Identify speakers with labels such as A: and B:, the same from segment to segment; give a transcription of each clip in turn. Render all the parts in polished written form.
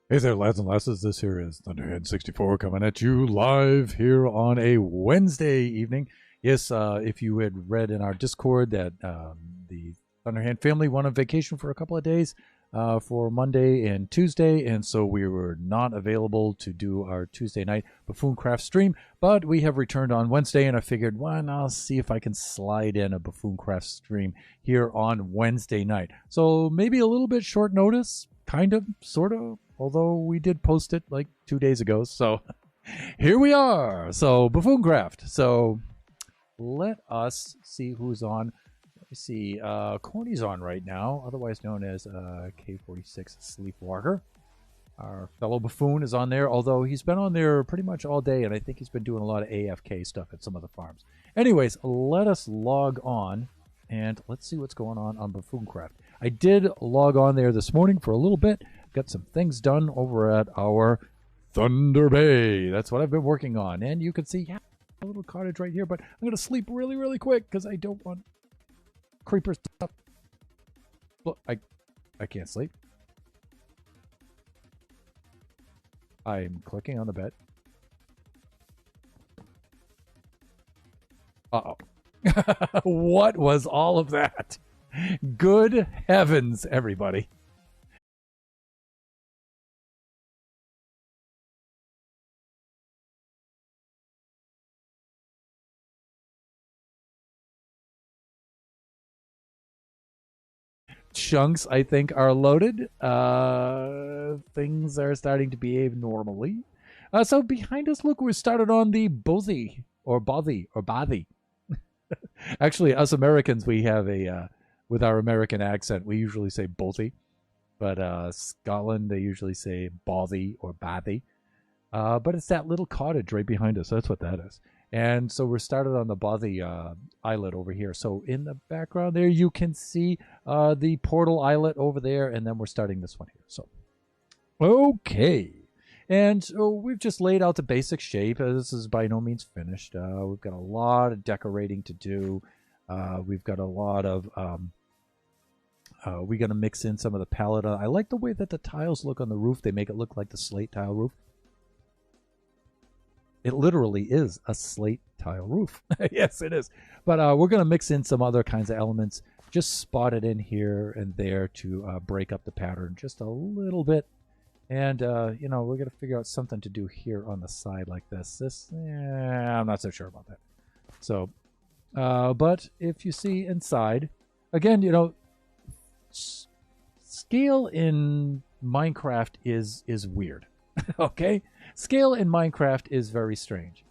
A: Hey there, lads and lasses. This here is Thunderhead64 coming at you live here on a Wednesday evening. Yes, if you had read in our Discord that the Thunderhand family went on vacation for a couple of days for Monday and Tuesday, and so we were not available to do our Tuesday night BuffoonCraft stream, but we have returned on Wednesday, and I figured, why not see if I can slide in a BuffoonCraft stream here on Wednesday night. So maybe a little bit short notice, kind of, sort of, although we did post it like 2 days ago. So here we are. So BuffoonCraft. So let us see who's on. Let me see. Corny's on right now, otherwise known as K46 Sleepwalker. Our fellow Buffoon is on there, although he's been on there pretty much all day, and I think he's been doing a lot of AFK stuff at some of the farms. Anyways, let us log on, and let's see what's going on BuffoonCraft. I did log on there this morning for a little bit. Got some things done over at our Thunder Bay. That's what I've been working on. And you can see, yeah, a little cottage right here, but I'm going to sleep really, really quick because I don't want creepers to... Look, I can't sleep. I'm clicking on the bed. Uh-oh. What was all of that? Good heavens, everybody. Chunks, I think, are loaded. Things are starting to behave normally. So behind us, look, we started on the Bothy, or Bothy, or Bothy. Actually, us Americans, we have a, with our American accent, we usually say Bothy. But Scotland, they usually say Bothy or Bathy. But it's that little cottage right behind us. That's what that is. And so we're started on the Bothy islet over here. So in the background there, you can see the portal islet over there. And then we're starting this one here. So, okay. And so we've just laid out the basic shape. This is by no means finished. We've got a lot of decorating to do. We've got a lot of... we're going to mix in some of the palette. I like the way that the tiles look on the roof. They make it look like the slate tile roof. It literally is a slate tile roof. Yes, it is. But we're going to mix in some other kinds of elements. Just spot it in here and there to break up the pattern just a little bit. And, you know, we're going to figure out something to do here on the side like this. I'm not so sure about that. So, but if you see inside, again, you know, scale in Minecraft is weird. Okay? Scale in Minecraft is very strange.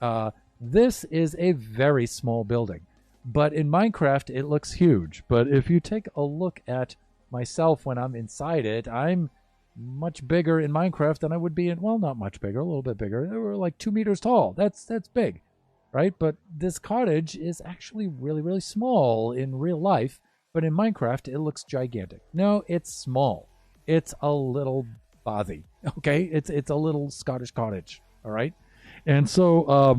A: This is a very small building, but in Minecraft it looks huge. But if you take a look at myself when I'm inside it, I'm much bigger in Minecraft than I would be in, well, not much bigger, a little bit bigger. We're like 2 meters tall. That's big, right? But this cottage is actually really, really small in real life. But in Minecraft, it looks gigantic. No, it's small. It's a little bothy. Okay? It's a little Scottish cottage. All right? And so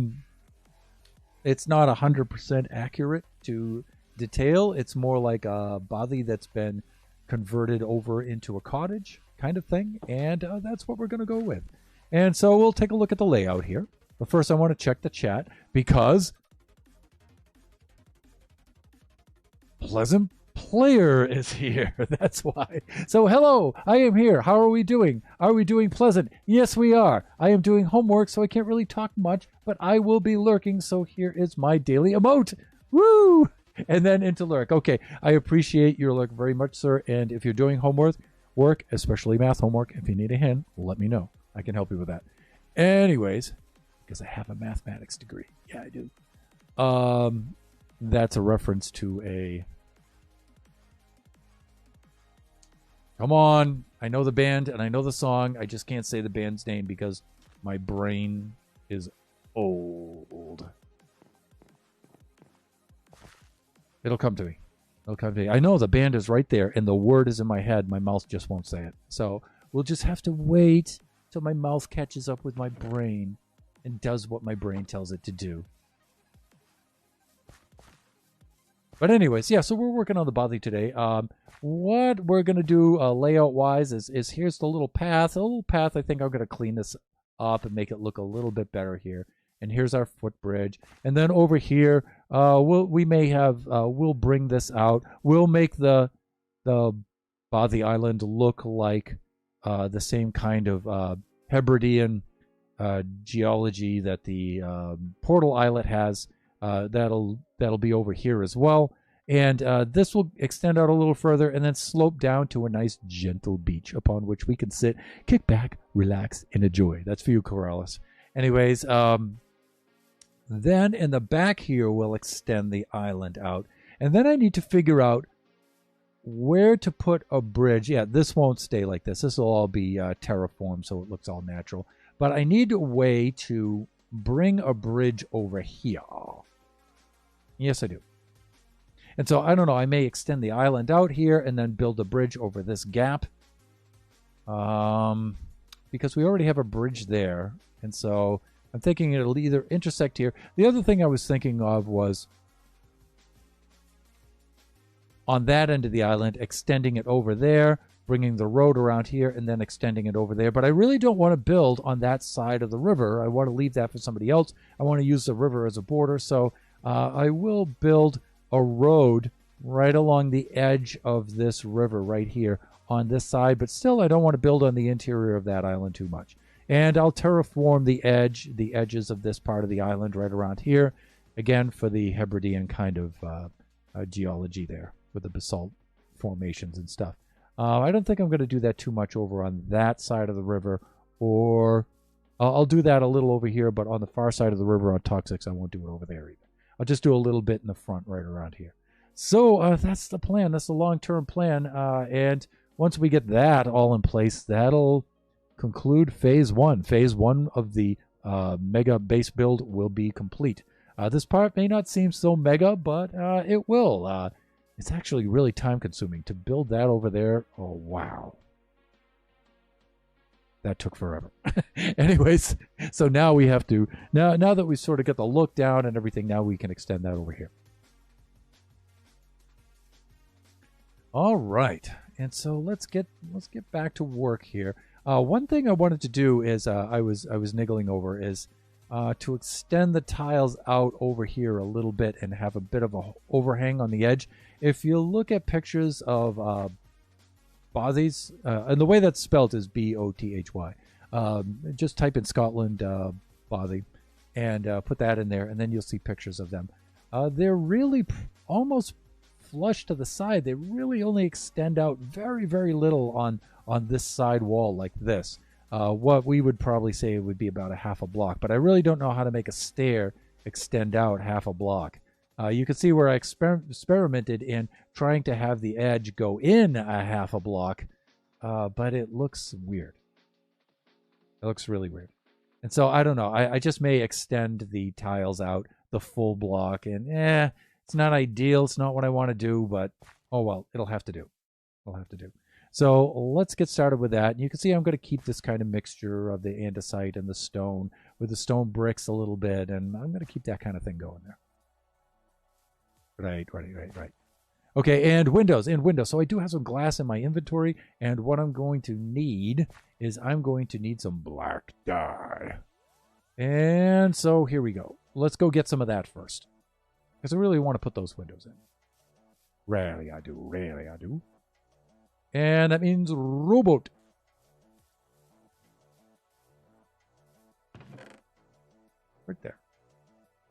A: it's not 100% accurate to detail. It's more like a bothy that's been converted over into a cottage kind of thing. And that's what we're going to go with. And so we'll take a look at the layout here. But first, I want to check the chat because Pleasant Player is here. That's why. So hello, I am here. How are we doing? Are we doing pleasant? Yes, we are. I am doing homework, so I can't really talk much, but I will be lurking. So here is my daily emote. Woo! And then into lurk. Okay, I appreciate your lurk very much, sir. And if you're doing homework, especially math homework, if you need a hint, let me know. I can help you with that. Anyways, because I have a mathematics degree. Yeah, I do. That's a reference to a... Come on. I know the band and I know the song. I just can't say the band's name because my brain is old. It'll come to me. It'll come to me. I know the band is right there and the word is in my head. My mouth just won't say it. So we'll just have to wait till my mouth catches up with my brain and does what my brain tells it to do. But anyways, yeah, so we're working on the bothy today. What we're going to do layout-wise is here's the little path. A little path, I think I'm going to clean this up and make it look a little bit better here. And here's our footbridge. And then over here, we'll bring this out. We'll make the bothy island look like the same kind of Hebridean geology that the portal islet has. That'll be over here as well. And this will extend out a little further and then slope down to a nice gentle beach upon which we can sit, kick back, relax, and enjoy. That's for you, Corrales. Anyways, then in the back here, we'll extend the island out. And then I need to figure out where to put a bridge. Yeah, this won't stay like this. This will all be terraformed so it looks all natural. But I need a way to bring a bridge over here. Yes, I do. And so, I don't know, I may extend the island out here and then build a bridge over this gap. Because we already have a bridge there. And so, I'm thinking it'll either intersect here. The other thing I was thinking of was on that end of the island, extending it over there, bringing the road around here, and then extending it over there. But I really don't want to build on that side of the river. I want to leave that for somebody else. I want to use the river as a border. So I will build a road right along the edge of this river right here on this side. But still, I don't want to build on the interior of that island too much. And I'll terraform the edges of this part of the island right around here. Again, for the Hebridean kind of geology there with the basalt formations and stuff. I don't think I'm going to do that too much over on that side of the river, or I'll do that a little over here, but on the far side of the river on Toxics, I won't do it over there either. I'll just do a little bit in the front right around here. So that's the plan. That's the long-term plan. And once we get that all in place, that'll conclude Phase 1. Phase 1 of the mega base build will be complete. This part may not seem so mega, but it will. It's actually really time-consuming to build that over there. Oh, wow. That took forever. Anyways, so now we have to, now that we sort of get the look down and everything, now we can extend that over here. All right. And so let's get back to work here. One thing I wanted to do is I was niggling over is to extend the tiles out over here a little bit and have a bit of a overhang on the edge. If you look at pictures of bothies, and the way that's spelled is B-O-T-H-Y, just type in Scotland bothy and put that in there, and then you'll see pictures of them. They're really almost flush to the side. They really only extend out very, very little on this side wall like this. What we would probably say would be about a half a block, but I really don't know how to make a stair extend out half a block. You can see where I experimented in trying to have the edge go in a half a block, but it looks weird. It looks really weird. And so I don't know. I just may extend the tiles out the full block, and it's not ideal. It's not what I want to do, but oh well, it'll have to do. It'll have to do. So let's get started with that. And you can see I'm going to keep this kind of mixture of the andesite and the stone with the stone bricks a little bit, and I'm going to keep that kind of thing going there. Right. Okay, and windows. So I do have some glass in my inventory, and what I'm going to need is I'm going to need some black dye. And so here we go. Let's go get some of that first, because I really want to put those windows in. Really I do. And that means rowboat. Right there.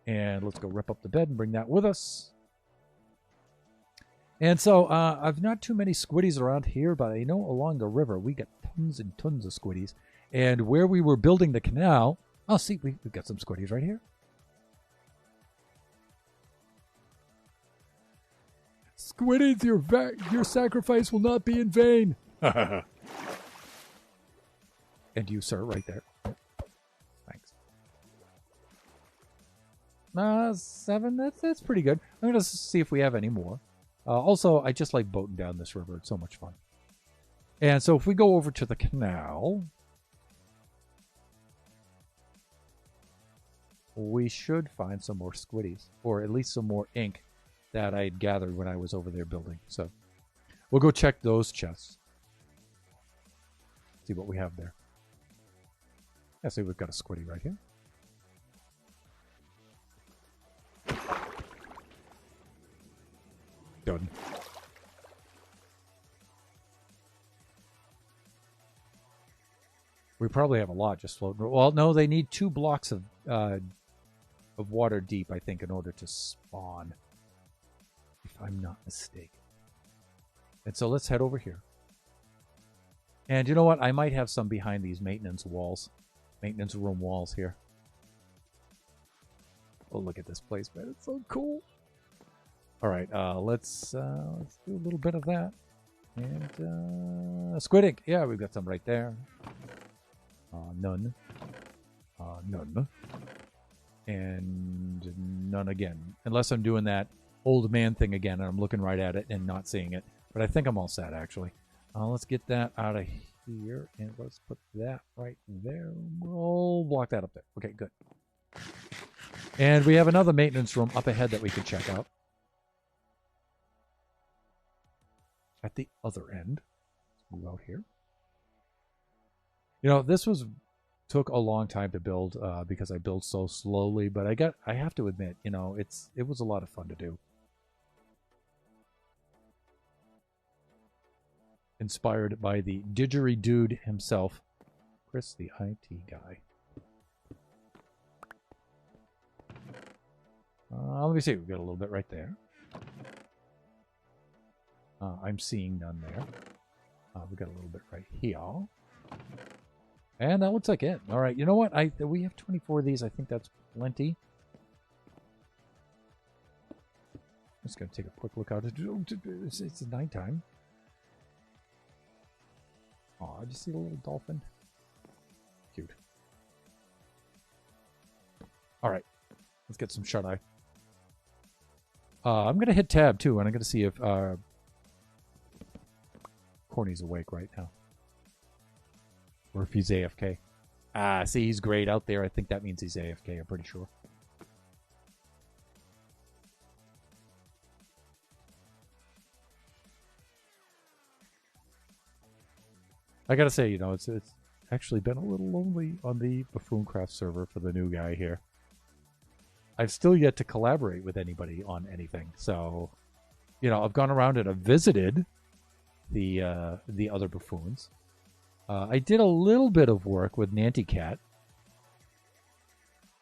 A: And let's go rip up the bed and bring that with us. And so I've not too many squiddies around here, but I know along the river we got tons and tons of squiddies. And where we were building the canal, oh, see, we've got some squiddies right here. Squiddies, your sacrifice will not be in vain. And you, sir, right there. Thanks. 7. That's pretty good. I'm going to see if we have any more. Also, I just like boating down this river. It's so much fun. And so if we go over to the canal, we should find some more squiddies, or at least some more ink. that I had gathered when I was over there building. So we'll go check those chests. See what we have there. Yeah, see, we've got a squiddy right here. Done. We probably have a lot just floating. Well, no, they need 2 blocks of water deep, I think, in order to spawn. If I'm not mistaken. And so let's head over here. And you know what? I might have some behind these maintenance walls. Maintenance room walls here. Oh, look at this place, man. It's so cool. All right, let's do a little bit of that. And squid ink. Yeah, we've got some right there. None. None. And none again. Unless I'm doing that old man thing again and I'm looking right at it and not seeing it. But I think I'm all set, actually. Let's get that out of here. And let's put that right there. We'll block that up there. Okay, good. And we have another maintenance room up ahead that we can check out. At the other end. Let's move out here. You know, this took a long time to build because I build so slowly, but I have to admit, you know, it was a lot of fun to do. Inspired by the didgeridoo himself, Chris, the IT guy. Let me see. We've got a little bit right there. I'm seeing none there. We've got a little bit right here. And that looks like it. All right. You know what? We have 24 of these. I think that's plenty. I'm just going to take a quick look out. It's nighttime. Oh, did you see the little dolphin? Cute. All right. Let's get some shut-eye. I'm going to hit tab, too, and I'm going to see if Corny's awake right now. Or if he's AFK. See, he's great out there. I think that means he's AFK, I'm pretty sure. I gotta say, you know, it's actually been a little lonely on the BuffoonCraft server for the new guy here. I've still yet to collaborate with anybody on anything. So, you know, I've gone around and I've visited the other buffoons. I did a little bit of work with Nanty Cat,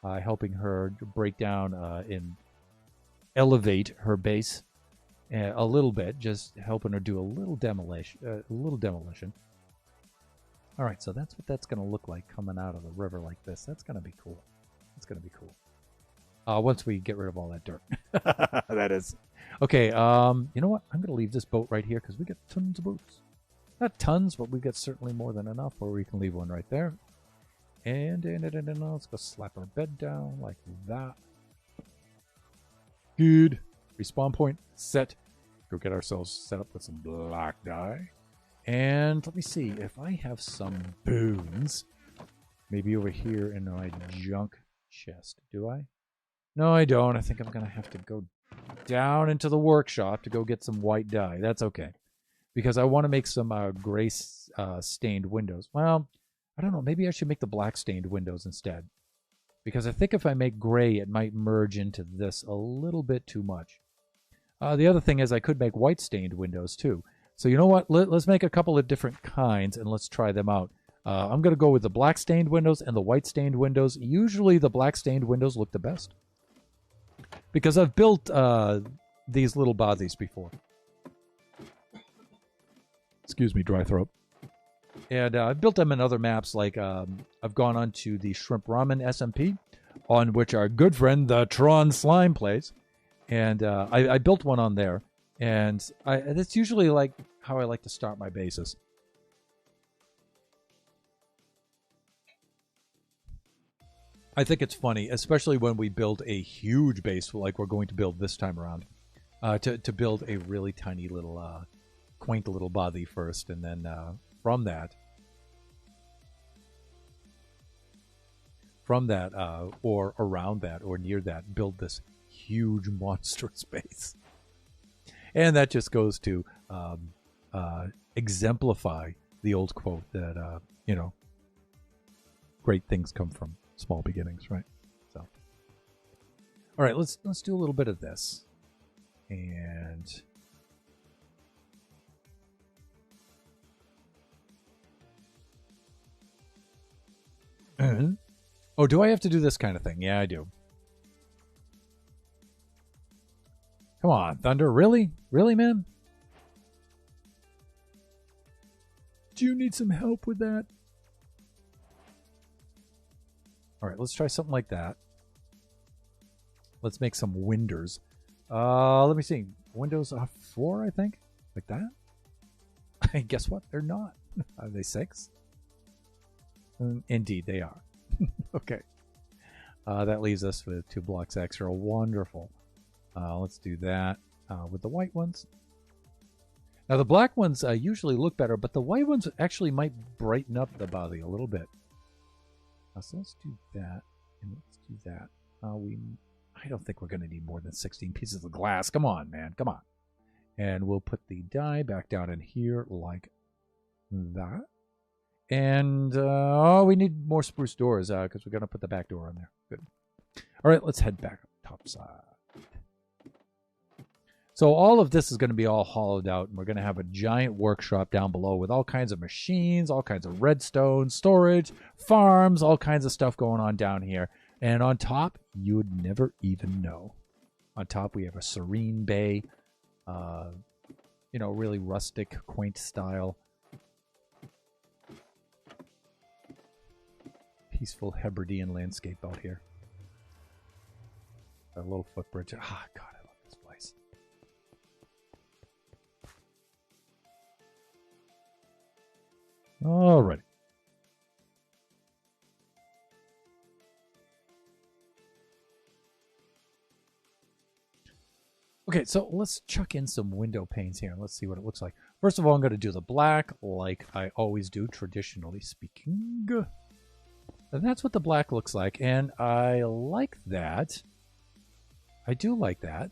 A: helping her break down and elevate her base a little bit, just helping her do a little demolition. All right, so that's what that's going to look like coming out of the river like this. That's going to be cool. That's going to be cool. Once we get rid of all that dirt. That is. Okay, you know what? I'm going to leave this boat right here because we got tons of boats. Not tons, but we've got certainly more than enough where we can leave one right there. And let's go slap our bed down like that. Good. Respawn point set. Go get ourselves set up with some black dye. And let me see if I have some boons. Maybe over here in my junk chest. Do I? No, I don't. I think I'm going to have to go down into the workshop to go get some white dye. That's okay. Because I want to make some gray stained windows. Well, I don't know. Maybe I should make the black stained windows instead. Because I think if I make gray, it might merge into this a little bit too much. The other thing is I could make white stained windows too. So you know what? Let's make a couple of different kinds and let's try them out. I'm going to go with the black stained windows and the white stained windows. Usually the black stained windows look the best. Because I've built these little bodies before. Excuse me, dry throat. And I've built them in other maps, like I've gone on to the Shrimp Ramen SMP, on which our good friend, the Tron Slime, plays. And I built one on there. And that's usually like how I like to start my bases. I think it's funny, especially when we build a huge base like we're going to build this time around, to build a really tiny little, quaint little body first, and then from that, or around that, or near that, build this huge monstrous base. And that just goes to exemplify the old quote that, you know, great things come from small beginnings, right? So, all right, let's do a little bit of this. And oh, do I have to do this kind of thing? Yeah, I do. Come on, Thunder. Really? Really, man? Do you need some help with that? All right, let's try something like that. Let's make some winders. Let me see. Windows are 4, I think. Like that? And guess what? They're not. Are they 6? Indeed, they are. Okay. That leaves us with 2 blocks extra. Wonderful. Let's do that with the white ones. Now, the black ones usually look better, but the white ones actually might brighten up the body a little bit. So let's do that, and let's do that. I don't think we're going to need more than 16 pieces of glass. Come on, man. Come on. And we'll put the die back down in here like that. And, oh, we need more spruce doors because we're going to put the back door on there. Good. All right, let's head back up top side. So all of this is going to be all hollowed out, and we're going to have a giant workshop down below with all kinds of machines, all kinds of redstone, storage, farms, all kinds of stuff going on down here. And on top, you would never even know. On top, we have a serene bay, you know, really rustic, quaint style. Peaceful Hebridean landscape out here. A little footbridge. Ah, God, I love this place. All right. Okay, so let's chuck in some window panes here. Let's see what it looks like. First of all, I'm going to do the black like I always do, traditionally speaking. And that's what the black looks like, and I like that. I do like that.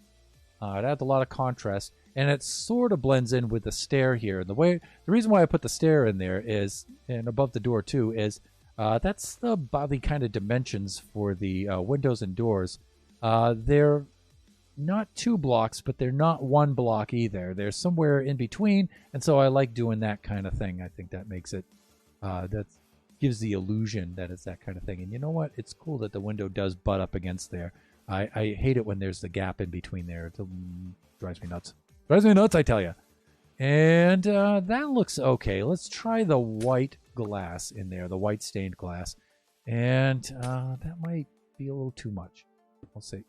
A: It adds a lot of contrast, and it sort of blends in with the stair here. The reason why I put the stair in there is, and above the door too, is that's about the kind of dimensions for the windows and doors. They're not 2 blocks, but they're not 1 block either. They're somewhere in between, and so I like doing that kind of thing. I think that makes it, that gives the illusion that it's that kind of thing. And you know what? It's cool that the window does butt up against there. I hate it when there's the gap in between there. It drives me nuts. Drives me nuts, I tell you. And that looks okay. Let's try the white glass in there, the white stained glass. And that might be a little too much. We'll see.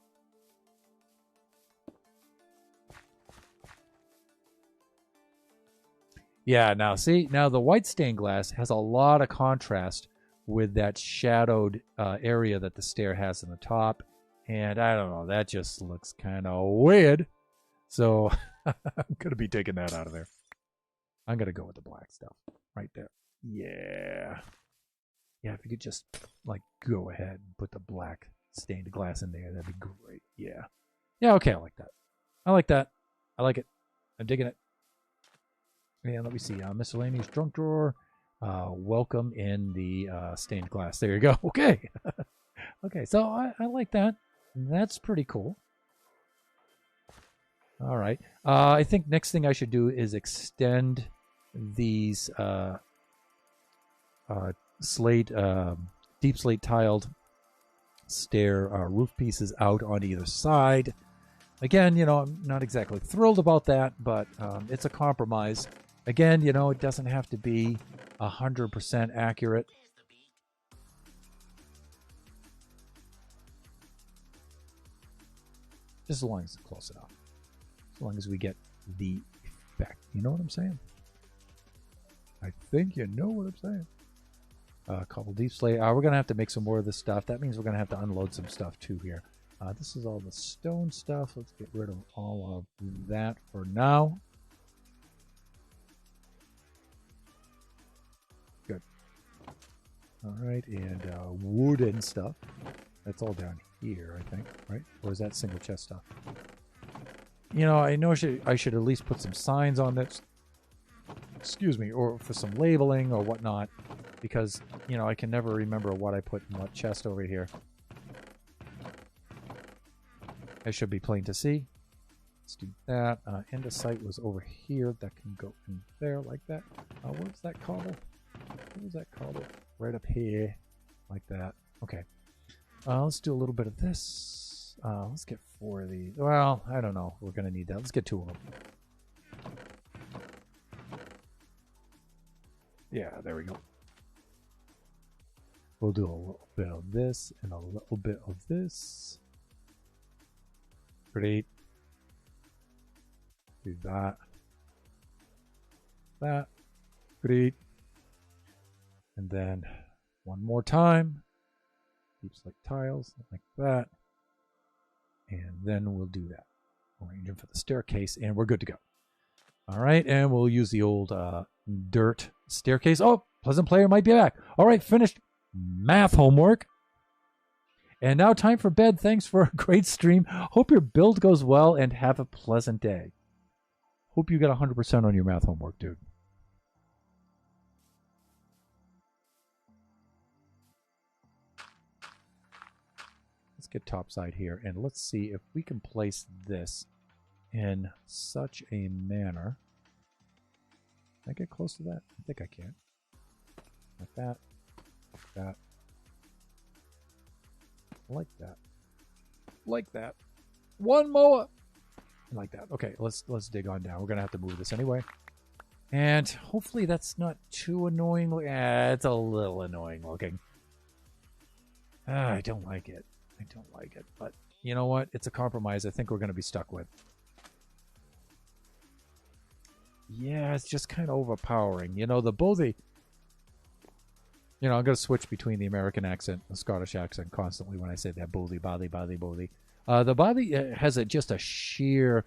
A: Yeah, now see, now the white stained glass has a lot of contrast with that shadowed area that the stair has in the top. And I don't know, that just looks kind of weird. So I'm going to be taking that out of there. I'm going to go with the black stuff right there. Yeah. Yeah, if you could just, like, go ahead and put the black stained glass in there, that'd be great. Yeah. Yeah, okay, I like that. I like that. I like it. I'm digging it. And let me see, miscellaneous junk drawer. Welcome in the stained glass. There you go. Okay. Okay, so I like that. That's pretty cool. All right. I think next thing I should do is extend these slate, deep slate tiled stair roof pieces out on either side. Again, you know, I'm not exactly thrilled about that, but it's a compromise. Again, you know, it doesn't have to be 100% accurate. Just as long as it's close enough. As long as we get the effect. You know what I'm saying? I think you know what I'm saying. A couple deep slate. We're going to have to make some more of this stuff. That means we're going to have to unload some stuff too here. This is all the stone stuff. Let's get rid of all of that for now. Good. All right, and wooden stuff. That's all down here, I think, right? Or is that single chest stuff? you know, I know I should at least put some signs on this. Excuse me, or for some labeling or whatnot, because, you know, I can never remember what I put in what chest over here. It should be plain to see. Let's do that. End of sight was over here. That can go in there like that. What was that cobble? What was that cobble? Right up here, like that. Okay. Let's do a little bit of this. Let's get 4 of these. Well, I don't know. We're going to need that. Let's get 2 of them. Yeah, there we go. We'll do a little bit of this and a little bit of this. Great. Do that. That. Great. And then one more time. Keeps like tiles, like that. And then we'll do that. Arrange them for the staircase, and we're good to go. All right, and we'll use the old dirt staircase. Oh, Pleasant Player might be back. All right, finished math homework. And now time for bed. Thanks for a great stream. Hope your build goes well and have a pleasant day. Hope you got 100% on your math homework, dude. Let's get topside here, and let's see if we can place this in such a manner. Can I get close to that? I think I can. Like that. Like that. Like that. Like that. One more. Like that. Okay, let's dig on down. We're gonna have to move this anyway. And hopefully that's not too annoying. It's a little annoying looking. I don't like it. I don't like it. But you know what? It's a compromise I think we're gonna be stuck with. Yeah, it's just kind of overpowering. You know, the bothy. You know, I'm going to switch between the American accent and the Scottish accent constantly when I say that. Bothy, bothy, bothy, bothy. The bothy has just a sheer,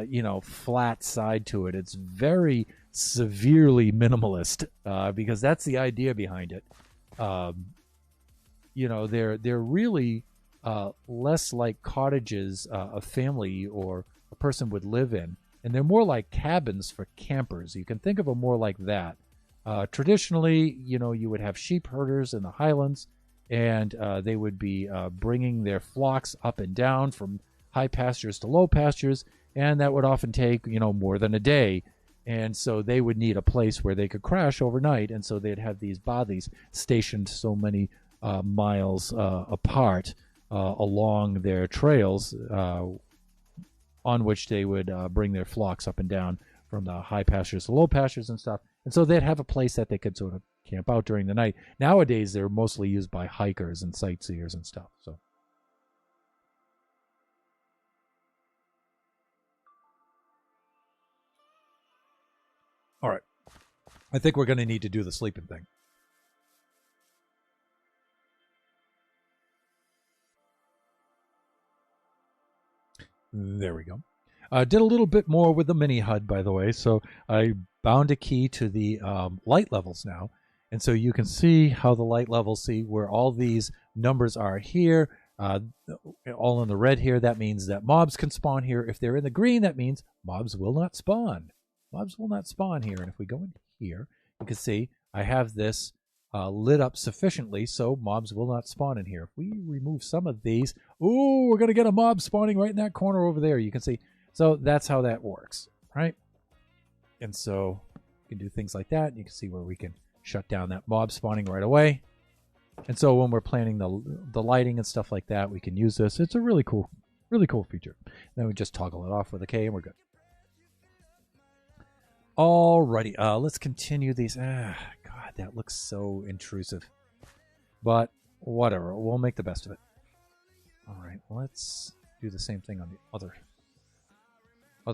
A: you know, flat side to it. It's very severely minimalist because that's the idea behind it. You know, they're really less like cottages a family or a person would live in. And they're more like cabins for campers. You can think of them more like that. Traditionally, you know, you would have sheep herders in the highlands, and they would be bringing their flocks up and down from high pastures to low pastures, and that would often take, you know, more than a day. And so they would need a place where they could crash overnight, and so they'd have these bothies stationed so many miles apart along their trails on which they would bring their flocks up and down from the high pastures to low pastures and stuff. And so they'd have a place that they could sort of camp out during the night. Nowadays, they're mostly used by hikers and sightseers and stuff. So, all right. I think we're going to need to do the sleeping thing. There we go. Did a little bit more with the mini HUD, by the way. So I bound a key to the light levels now. And so you can see how the light levels, see where all these numbers are here, all in the red here. That means that mobs can spawn here. If they're in the green, that means mobs will not spawn. Mobs will not spawn here. And if we go in here, you can see I have this lit up sufficiently so mobs will not spawn in here. If we remove some of these, ooh, we're going to get a mob spawning right in that corner over there. You can see. So that's how that works, right? And so you can do things like that. You can see where we can shut down that mob spawning right away. And so when we're planning the lighting and stuff like that, we can use this. It's a really cool feature. Then we just toggle it off with a K and we're good. Alrighty, let's continue these. God, that looks so intrusive. But whatever, we'll make the best of it. All right, let's do the same thing on the other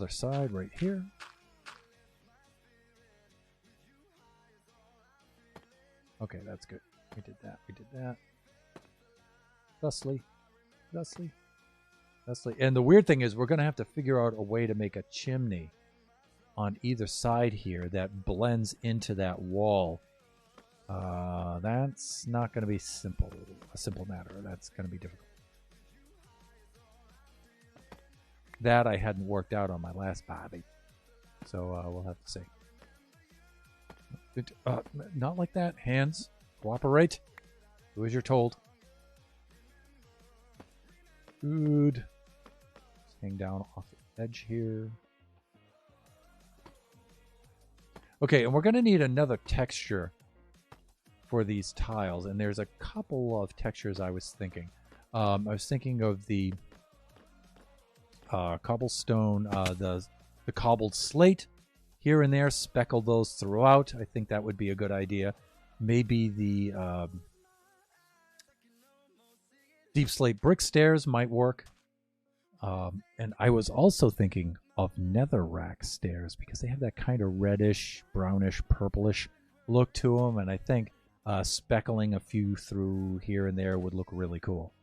A: side right here. Okay, that's good. We did that. We did that. Thusly. And the weird thing is we're going to have to figure out a way to make a chimney on either side here that blends into that wall. That's not going to be a simple matter. That's going to be difficult. That I hadn't worked out on my last bobby. So we'll have to see. Not like that. Hands. Cooperate. Do as you're told. Good. Just hang down off the edge here. Okay, and we're going to need another texture for these tiles. And there's a couple of textures I was thinking. I was thinking of the cobblestone, the cobbled slate here and there. Speckle those throughout. I think that would be a good idea. Maybe the deep slate brick stairs might work. And I was also thinking of netherrack stairs because they have that kind of reddish, brownish, purplish look to them. And I think speckling a few through here and there would look really cool.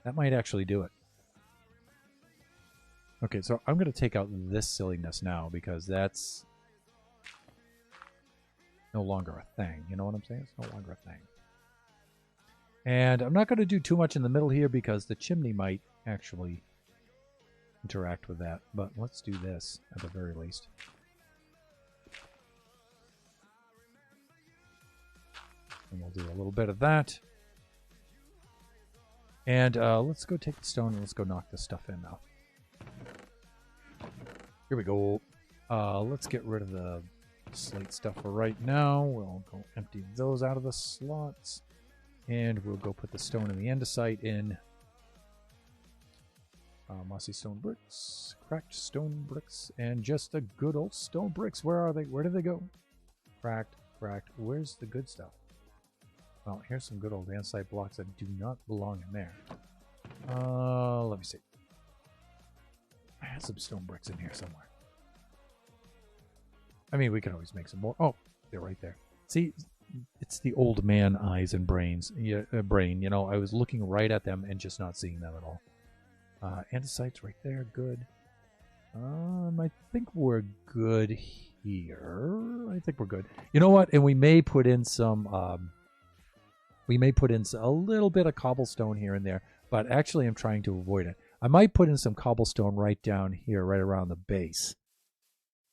A: That might actually do it. Okay, so I'm going to take out this silliness now because that's no longer a thing. You know what I'm saying? It's no longer a thing. And I'm not going to do too much in the middle here because the chimney might actually interact with that. But let's do this at the very least. And we'll do a little bit of that. And let's go take the stone and let's go knock this stuff in now. Here we go. Let's get rid of the slate stuff for right now. We'll go empty those out of the slots. And we'll go put the stone in the andesite in. Mossy stone bricks, cracked stone bricks, and just the good old stone bricks. Where are they? Where did they go? Cracked, cracked. Where's the good stuff? Well, here's some good old andesite blocks that do not belong in there. Let me see. I had some stone bricks in here somewhere. I mean, we can always make some more. Oh, they're right there. See, it's the old man eyes and brains. Brain, you know, I was looking right at them and just not seeing them at all. Andesite's right there. Good. I think we're good here. I think we're good. You know what? And we may put in some... we may put in a little bit of cobblestone here and there, but actually I'm trying to avoid it. I might put in some cobblestone right down here, right around the base.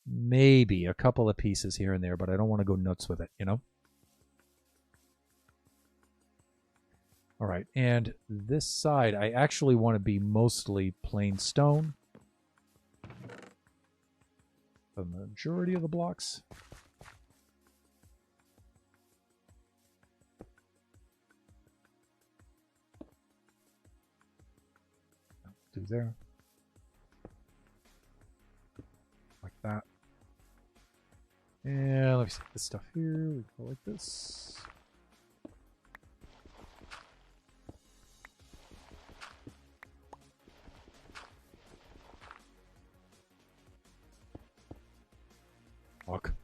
A: Maybe a couple of pieces here and there, but I don't want to go nuts with it, you know? All right, and this side, I actually want to be mostly plain stone. The majority of the blocks. Do there. Like that. And let me see this stuff here. We go like this. Fuck.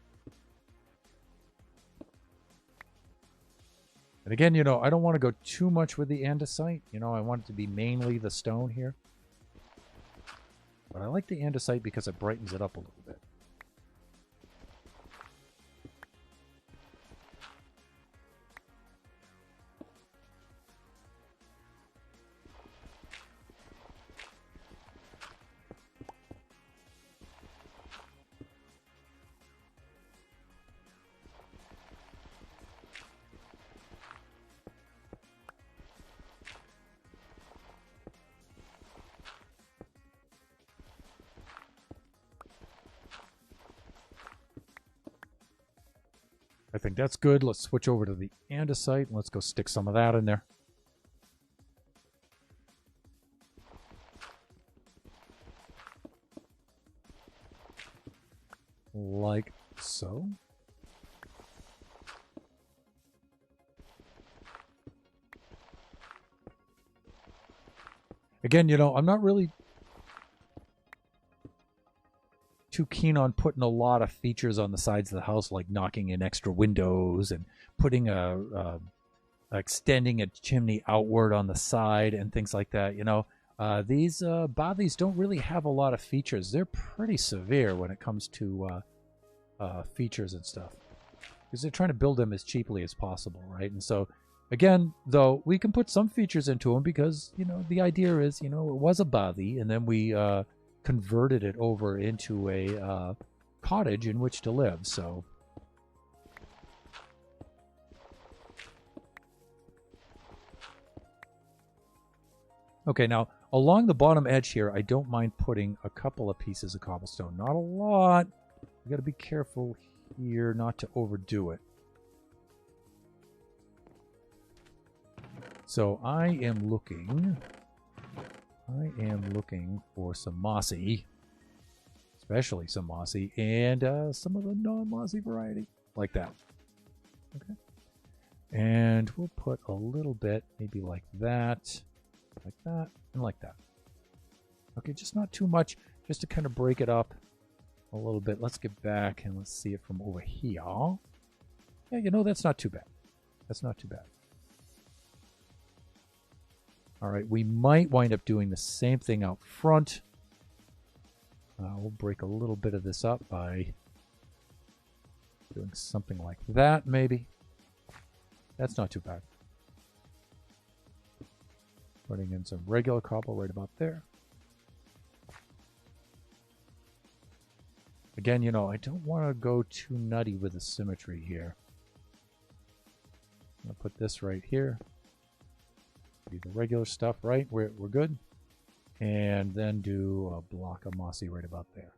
A: And again, you know, I don't want to go too much with the andesite. You know, I want it to be mainly the stone here. But I like the andesite because it brightens it up a little bit. I think that's good. Let's switch over to the andesite and let's go stick some of that in there. Like so. Again, you know, I'm not really too keen on putting a lot of features on the sides of the house, like knocking in extra windows and putting extending a chimney outward on the side and things like that. You know, these bothies don't really have a lot of features. They're pretty severe when it comes to features and stuff, because they're trying to build them as cheaply as possible, right? And so Again, though, we can put some features into them because, the idea is, it was a bothy, and then we converted it over into a cottage in which to live, so... Okay, now, along the bottom edge here, I don't mind putting a couple of pieces of cobblestone. Not a lot. You got to be careful here not to overdo it. So I am looking for some mossy, especially some mossy, and some of the non-mossy variety, like that. Okay. And we'll put a little bit, maybe like that, and like that. Okay, just not too much, just to kind of break it up a little bit. Let's get back and let's see it from over here. Yeah, that's not too bad. That's not too bad. All right, we might wind up doing the same thing out front. We'll break a little bit of this up by doing something like that, maybe. That's not too bad. Putting in some regular cobble right about there. Again, I don't want to go too nutty with the symmetry here. I'm going to put this right here. Do the regular stuff, right? We're good. And then do a block of mossy right about there.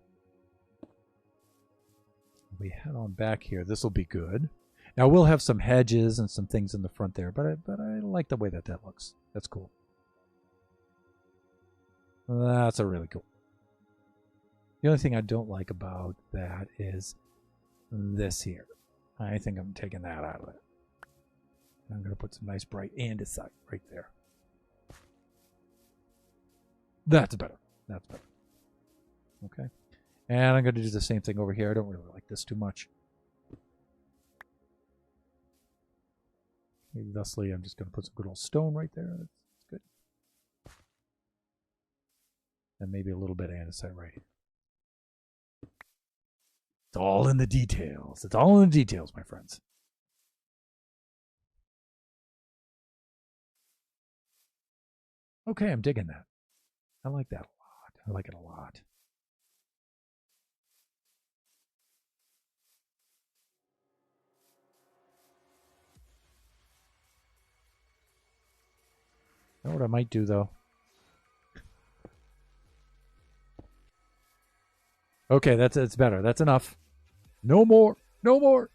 A: We head on back here. This will be good. Now we'll have some hedges and some things in the front there, but I like the way that looks. That's cool. That's a really cool. The only thing I don't like about that is this here. I think I'm taking that out of it. I'm going to put some nice bright andesite right there. That's better. That's better. Okay. And I'm going to do the same thing over here. I don't really like this too much. Thusly, I'm just going to put some good old stone right there. That's good. And maybe a little bit of andesite right here. It's all in the details. It's all in the details, my friends. Okay, I'm digging that. I like that a lot. I like it a lot. You know what I might do, though? Okay, that's better. That's enough. No more. No more.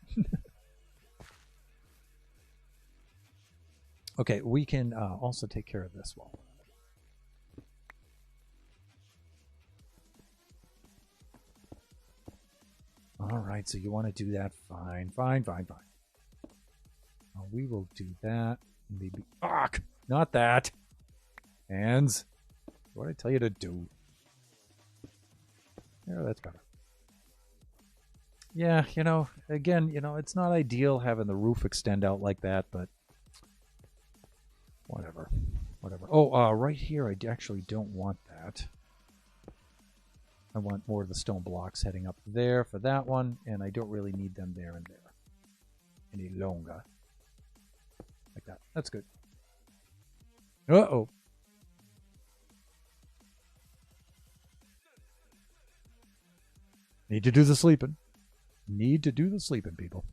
A: Okay, we can also take care of this wall. All right, so you want to do that? Fine, fine, fine, fine. We will do that. Maybe. Ah, not that. Hands. What did I tell you to do? Yeah, that's better. Yeah, again, it's not ideal having the roof extend out like that, but whatever. Whatever. Oh, right here, I actually don't want that. I want more of the stone blocks heading up there for that one, and I don't really need them there and there any longer. Like that. That's good. Uh-oh. Need to do the sleeping. Need to do the sleeping, people.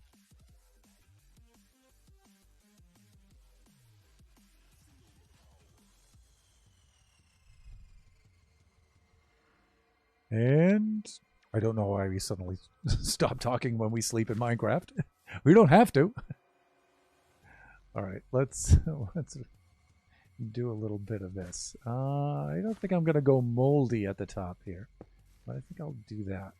A: And I don't know why we suddenly stop talking when we sleep in Minecraft. We don't have to. All right, let's do a little bit of this. I don't think I'm going to go moldy at the top here, but I think I'll do that.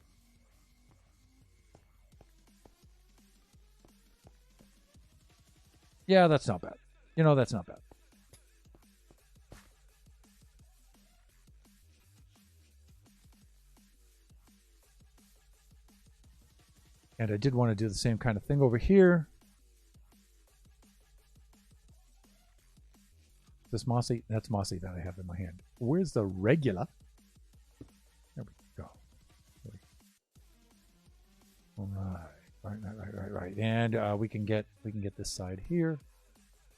A: Yeah, that's not bad. That's not bad. And I did want to do the same kind of thing over here. This mossy, that's mossy that I have in my hand. Where's the regular? There we go. All right. Right. And we can get this side here.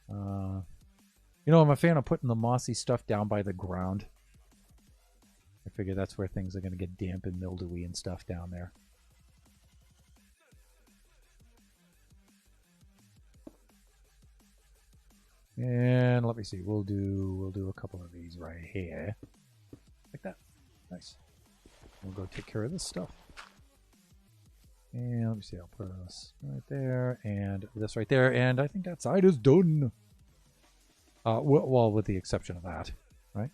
A: You know, I'm a fan of putting the mossy stuff down by the ground. I figure that's where things are going to get damp and mildewy and stuff down there. And let me see. We'll do a couple of these right here. Like that. Nice. We'll go take care of this stuff. And let me see. I'll put this right there and this right there. And I think that side is done. Well, with the exception of that, right?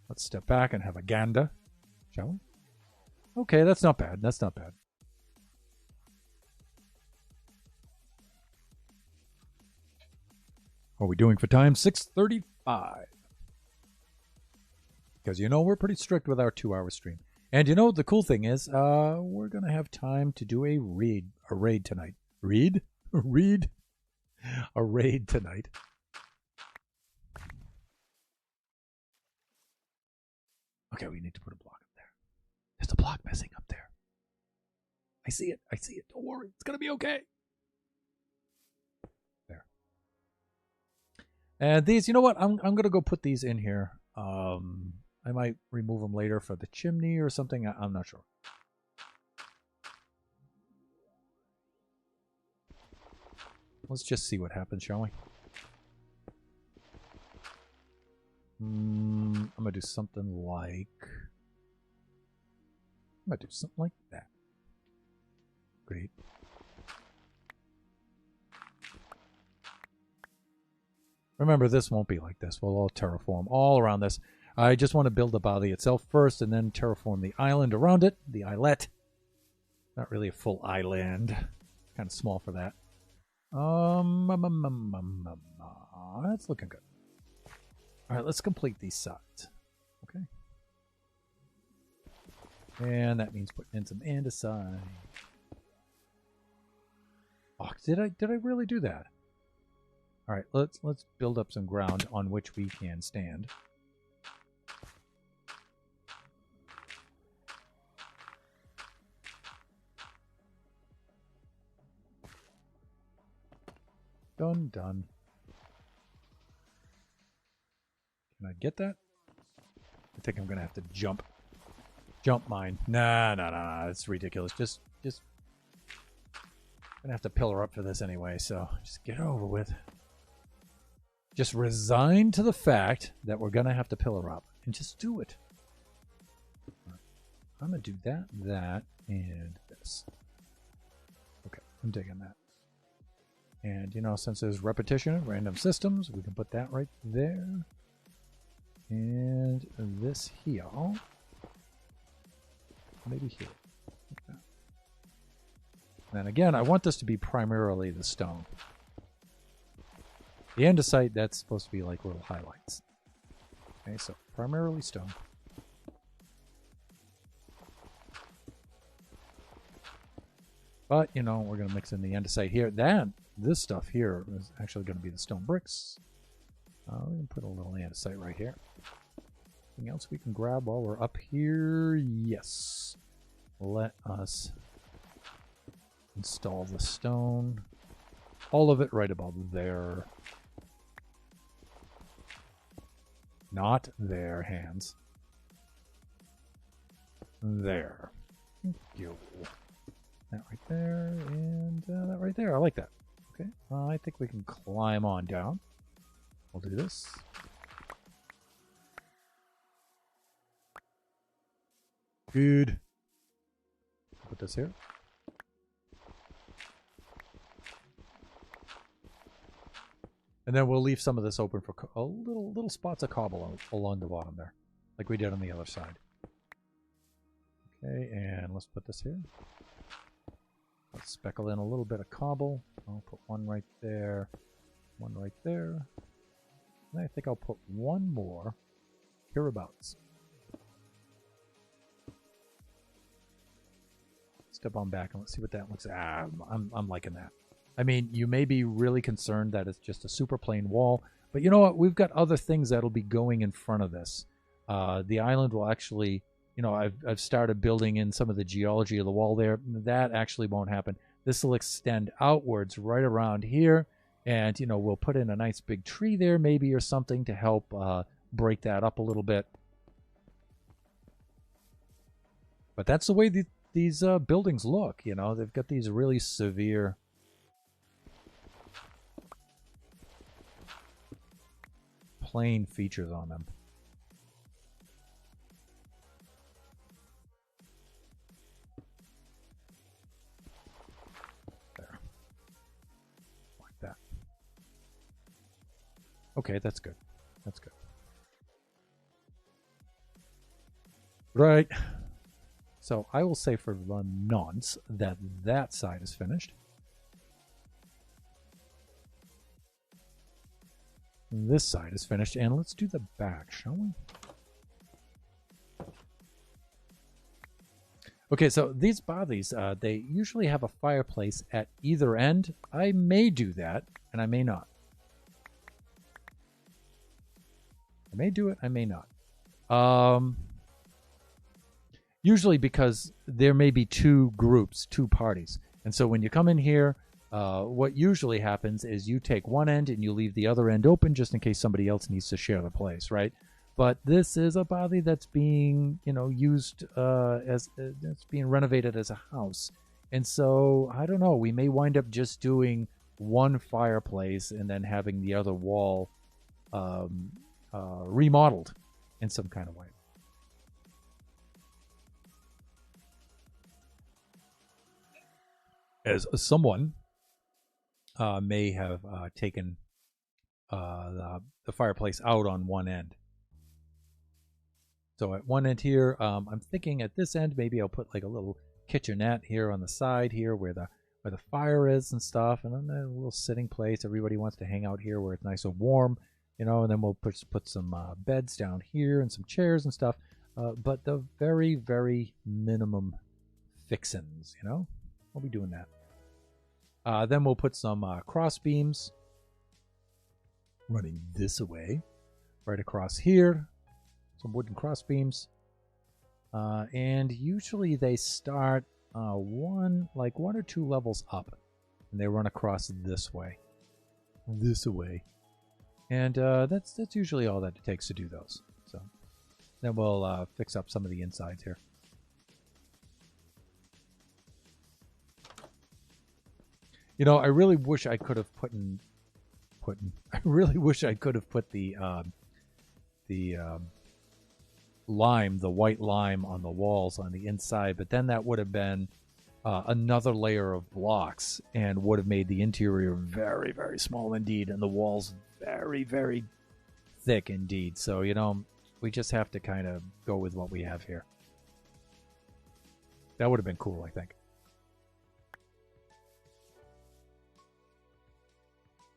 A: Let's step back and have a gander, shall we? Okay, that's not bad. That's not bad. What are we doing for time? 6:35. Because you know we're pretty strict with our 2-hour stream. And you know the cool thing is, we're gonna have time to do a raid tonight. Read? Read? A raid tonight. Okay, we need to put a block up there. There's a block missing up there. I see it. I see it. Don't worry. It's gonna be okay. There. And these, you know what? I'm gonna go put these in here. I might remove them later for the chimney or something. I'm not sure. Let's just see what happens, shall we? I'm gonna do something like that. Great. Remember, this won't be like this. We'll all terraform all around this. I just want to build the body itself first and then terraform the island around it, the islet. Not really a full island. Kind of small for that. That's looking good. All right, let's complete these sides. Okay. And that means putting in some andesite. Oh, did I really do that? All right, let's build up some ground on which we can stand. Done. Can I get that? I think I'm gonna have to jump mine. Nah. It's ridiculous. Just gonna have to pillar up for this anyway. So just get it over with. Just resign to the fact that we're gonna have to pillar up and just do it. I'm gonna do that, and this. Okay, I'm digging that. And, you know, since there's repetition in random systems, we can put that right there. And this here. Maybe here. Like that. And again, I want this to be primarily the stone. The andesite, that's supposed to be like little highlights. Okay, so primarily stone. But, you know, we're going to mix in the andesite here. This stuff here is actually going to be the stone bricks. We can put a little andesite right here. Anything else we can grab while we're up here? Yes. Let us install the stone. All of it right about there. Not there, hands. There. Thank you. That right there, and that right there. I like that. Okay, I think we can climb on down. We'll do this. Good. Put this here. And then we'll leave some of this open for a little spots of cobble along the bottom there, like we did on the other side. Okay, and let's put this here. Let's speckle in a little bit of cobble. I'll put one right there, one right there. And I think I'll put one more hereabouts. Step on back and let's see what that looks like. I'm liking that. I mean, you may be really concerned that it's just a super plain wall, but you know what? We've got other things that'll be going in front of this. The island will actually you know, I've started building in some of the geology of the wall there. That actually won't happen. This will extend outwards right around here, and, you know, we'll put in a nice big tree there maybe or something to help break that up a little bit. But that's the way these buildings look, you know. They've got these really severe plain features on them. There. Like that. Okay, that's good. That's good. Right. So I will say for the nonce that that side is finished. This side is finished, and let's do the back, shall we? Okay, so these bodies, they usually have a fireplace at either end. I may do that, and I may not. I may do it, I may not. Usually because there may be two groups, two parties. And so when you come in here, what usually happens is you take one end and you leave the other end open just in case somebody else needs to share the place, right? But this is a body that's being, you know, used that's being renovated as a house. And so, I don't know, we may wind up just doing one fireplace and then having the other wall remodeled in some kind of way. As someone may have taken the fireplace out on one end. So at one end here, I'm thinking at this end, maybe I'll put like a little kitchenette here on the side here where the fire is and stuff, and then a little sitting place. Everybody wants to hang out here where it's nice and warm, you know, and then we'll put some beds down here and some chairs and stuff. But the very, very minimum fixins, you know, we'll be doing that. Then we'll put some cross beams running this way, right across here. Some wooden cross beams. And usually they start one or two levels up. And they run across this way. This way. And that's usually all that it takes to do those. So then we'll fix up some of the insides here. You know, I really wish I could have I really wish I could have put the lime, the white lime on the walls on the inside, but then that would have been another layer of blocks and would have made the interior very, very small indeed, and the walls very, very thick indeed. So, you know, we just have to kind of go with what we have here. That would have been cool, I think.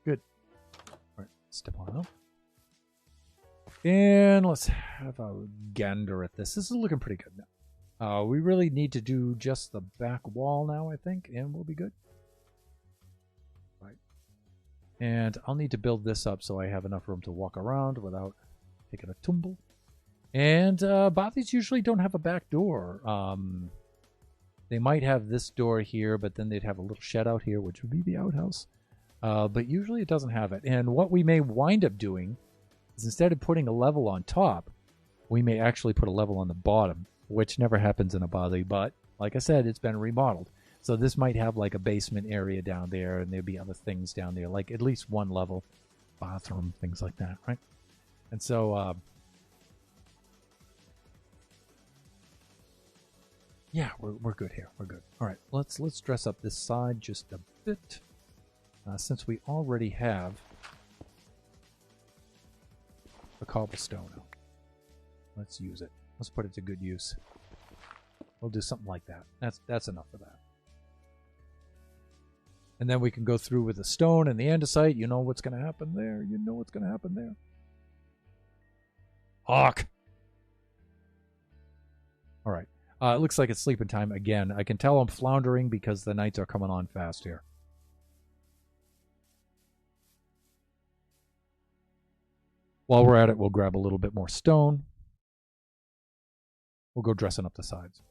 A: Good. All right, step on up. And let's have a gander at this. This is looking pretty good now. We really need to do just the back wall now, I think, and we'll be good. Right. And I'll need to build this up so I have enough room to walk around without taking a tumble. And bothies usually don't have a back door. They might have this door here, but then they'd have a little shed out here, which would be the outhouse. But usually it doesn't have it. And what we may wind up doing is instead of putting a level on top, we may actually put a level on the bottom, which never happens in a bothy. But like I said, it's been remodeled. So this might have like a basement area down there, and there'd be other things down there, like at least one level, bathroom, things like that, right? And so, yeah, we're good here. We're good. All right, let's dress up this side just a bit, since we already have the cobblestone. Let's use it. Let's put it to good use. We'll do something like that. That's enough for that. And then we can go through with the stone and the andesite. You know what's going to happen there. You know what's going to happen there. Hawk. All right. It looks like it's sleeping time again. I can tell I'm floundering because the nights are coming on fast here. While we're at it, we'll grab a little bit more stone. We'll go dressing up the sides.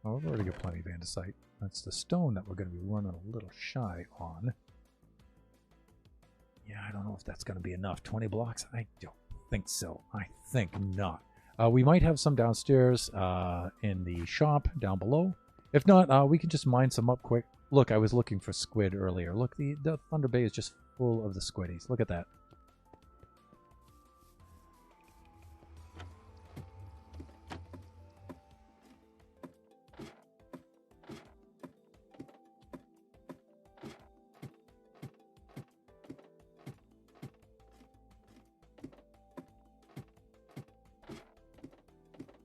A: Oh, we've already got plenty of andesite. That's the stone that we're going to be running a little shy on. Yeah, I don't know if that's going to be enough. 20 blocks? I don't think so. I think not. We might have some downstairs in the shop down below. If not, we can just mine some up quick. Look, I was looking for squid earlier. Look, the Thunder Bay is just full of the squiddies. Look at that.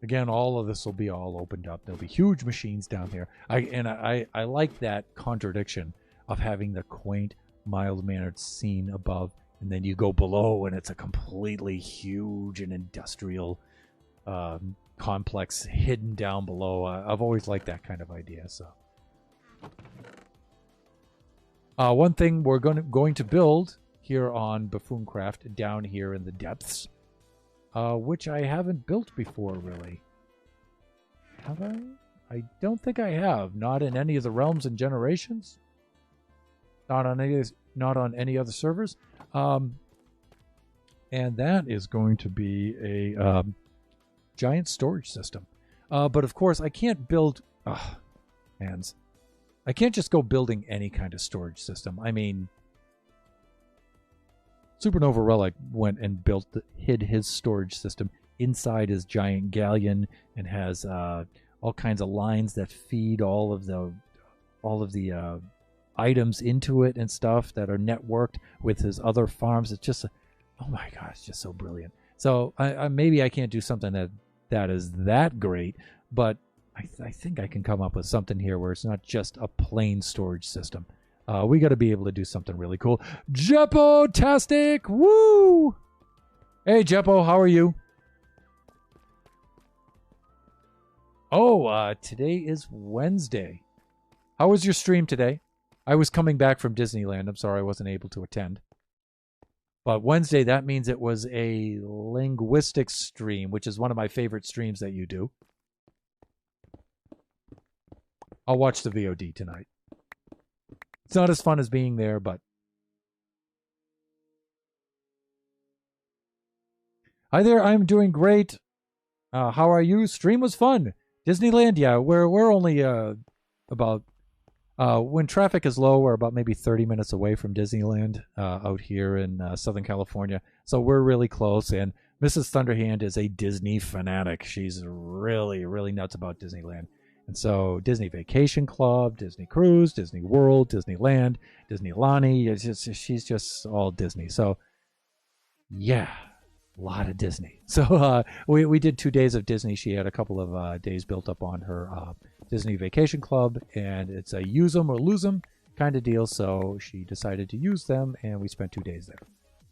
A: Again, all of this will be all opened up. There'll be huge machines down here. I like that contradiction of having the quaint, mild-mannered scene above, and then you go below, and it's a completely huge and industrial complex hidden down below. I've always liked that kind of idea. So, one thing we're going to build here on BuffoonCraft down here in the depths. Which I haven't built before, really. Have I? I don't think I have. Not in any of the realms and generations. Not on any other servers. And that is going to be a giant storage system. But of course, I can't build. Hands. I can't just go building any kind of storage system. I mean, Supernova Relic went and hid his storage system inside his giant galleon and has all kinds of lines that feed all of the items into it and stuff that are networked with his other farms. It's just, oh my gosh, it's just so brilliant. So maybe I can't do something that is that great, but I think I can come up with something here where it's not just a plain storage system. We got to be able to do something really cool. Jeppo-tastic! Woo! Hey, Jeppo, how are you? Oh, today is Wednesday. How was your stream today? I was coming back from Disneyland. I'm sorry I wasn't able to attend. But Wednesday, that means it was a linguistics stream, which is one of my favorite streams that you do. I'll watch the VOD tonight. It's not as fun as being there, but... Hi there, I'm doing great. How are you? Stream was fun. Disneyland, yeah, we're only about... when traffic is low, we're about maybe 30 minutes away from Disneyland out here in Southern California. So we're really close, and Mrs. Thunderhand is a Disney fanatic. She's really, really nuts about Disneyland. And so Disney Vacation Club, Disney Cruise, Disney World, Disneyland, Disney Lonnie, she's just all Disney. So, yeah, a lot of Disney. So we did 2 days of Disney. She had a couple of days built up on her Disney Vacation Club, and it's a use them or lose them kind of deal. So she decided to use them, and we spent 2 days there.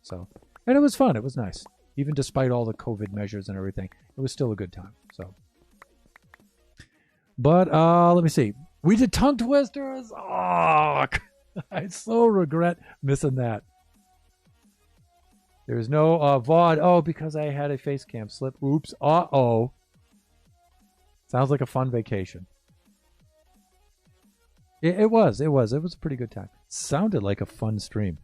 A: So, and it was fun. It was nice. Even despite all the COVID measures and everything, it was still a good time. So. But let me see. We did tongue twisters. Oh, I so regret missing that. There's no VOD. Oh, because I had a face cam slip. Oops. Uh-oh. Sounds like a fun vacation. It was. It was a pretty good time. Sounded like a fun stream.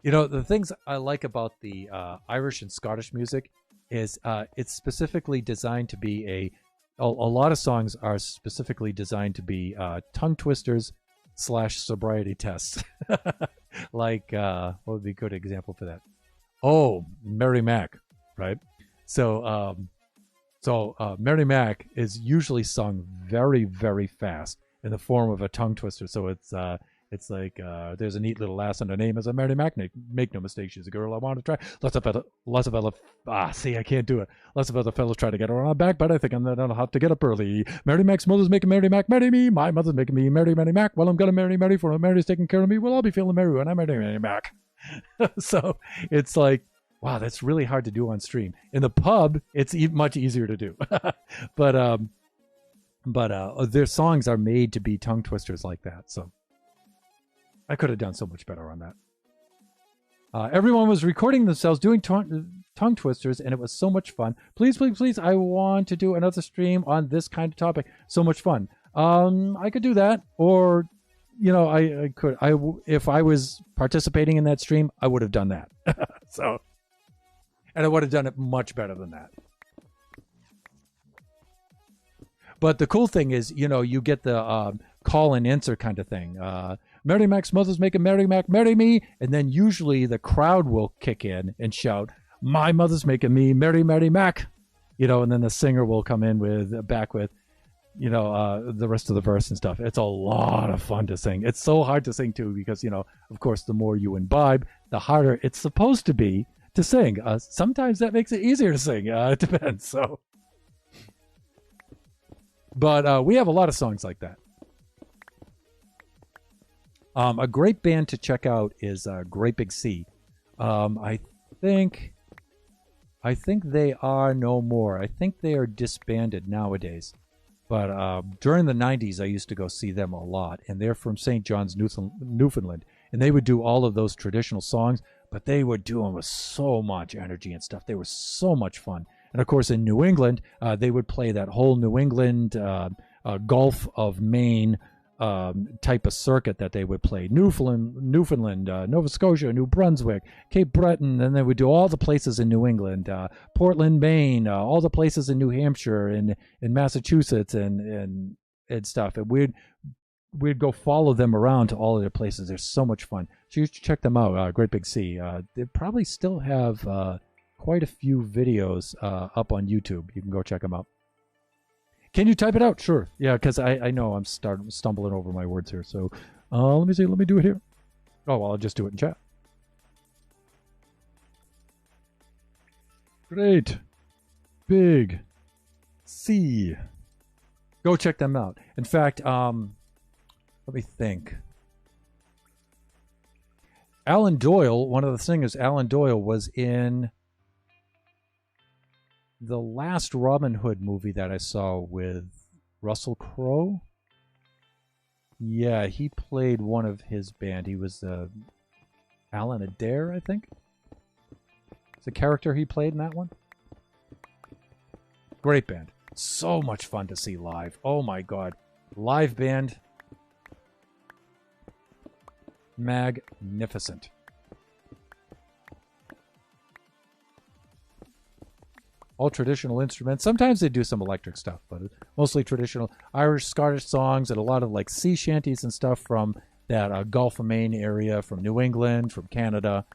A: You know, the things I like about the Irish and Scottish music is it's specifically designed to be a lot of songs are specifically designed to be tongue twisters / sobriety tests. Like, what would be a good example for that? Oh, Mary Mac, right? So, Mary Mac is usually sung very, very fast in the form of a tongue twister. So it's like, there's a neat little lass, and her name is a Mary Mac. Make no mistake, she's a girl I want to try. Lots of other, see, I can't do it. Lots of other fellows try to get her on my back, but I think I'm gonna have to get up early. Mary Mac's mother's making Mary Mac marry me. My mother's making me marry Mary Mac. Well, I'm gonna marry Mary, for Mary's taking care of me. Well, I'll be feeling merry when I marry Mary Mac. So it's like, wow, that's really hard to do on stream. In the pub, it's much easier to do. But their songs are made to be tongue twisters like that. So I could have done so much better on that. Everyone was recording themselves doing tongue twisters, and it was so much fun. Please, please, please, I want to do another stream on this kind of topic. So much fun. I could do that, or I could. If I was participating in that stream, I would have done that. So, and I would have done it much better than that. But the cool thing is, you get the call and answer kind of thing. Mary Mac's mother's making Mary Mac marry me, and then usually the crowd will kick in and shout, "My mother's making me marry Mac," and then the singer will come in with the rest of the verse and stuff. It's a lot of fun to sing. It's so hard to sing too because of course, the more you imbibe, the harder it's supposed to be to sing. Sometimes that makes it easier to sing. It depends. So, but we have a lot of songs like that. A great band to check out is Great Big Sea. I think they are no more. I think they are disbanded nowadays. But during the 90s, I used to go see them a lot. And they're from St. John's, Newfoundland. And they would do all of those traditional songs, but they would do them with so much energy and stuff. They were so much fun. And of course, in New England, they would play that whole New England Gulf of Maine type of circuit that they would play. Newfoundland, Nova Scotia, New Brunswick, Cape Breton, and they would do all the places in New England, Portland, Maine, all the places in New Hampshire and in Massachusetts and stuff. And we'd go follow them around to all of their places. They're so much fun. So you should check them out. Great Big Sea. They probably still have quite a few videos up on YouTube. You can go check them out. Can you type it out? Sure. Yeah, because I know I'm stumbling over my words here. So let me see. Let me do it here. Oh, well, I'll just do it in chat. Great Big Sea. Go check them out. In fact, let me think. Alan Doyle, one of the singers, Alan Doyle, was in the last Robin Hood movie that I saw with Russell Crowe. Yeah, he played one of his band. He was Alan Adair, I think. It's the character he played in that one. Great band. So much fun to see live. Oh my god. Live band. Magnificent. All traditional instruments. Sometimes they do some electric stuff, but mostly traditional Irish, Scottish songs and a lot of like sea shanties and stuff from that Gulf of Maine area, from New England, from Canada.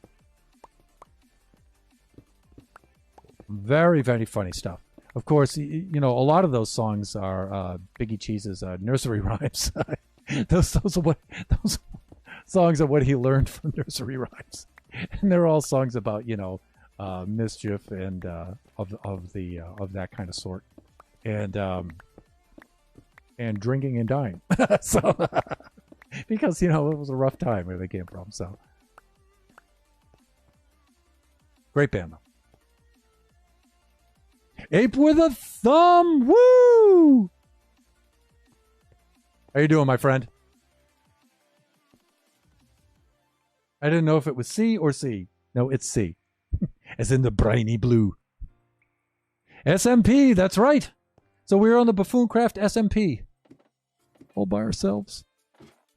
A: Very, very funny stuff. Of course, a lot of those songs are Biggie Cheese's nursery rhymes. those songs are what he learned from nursery rhymes, and they're all songs about mischief and of that kind of sort, and drinking and dying. So because it was a rough time where they came from. So great band though. Ape with a thumb. Woo! How you doing, my friend? I didn't know if it was C or C. No, it's C. As in the briny blue. SMP, that's right. So we're on the BuffoonCraft SMP. All by ourselves.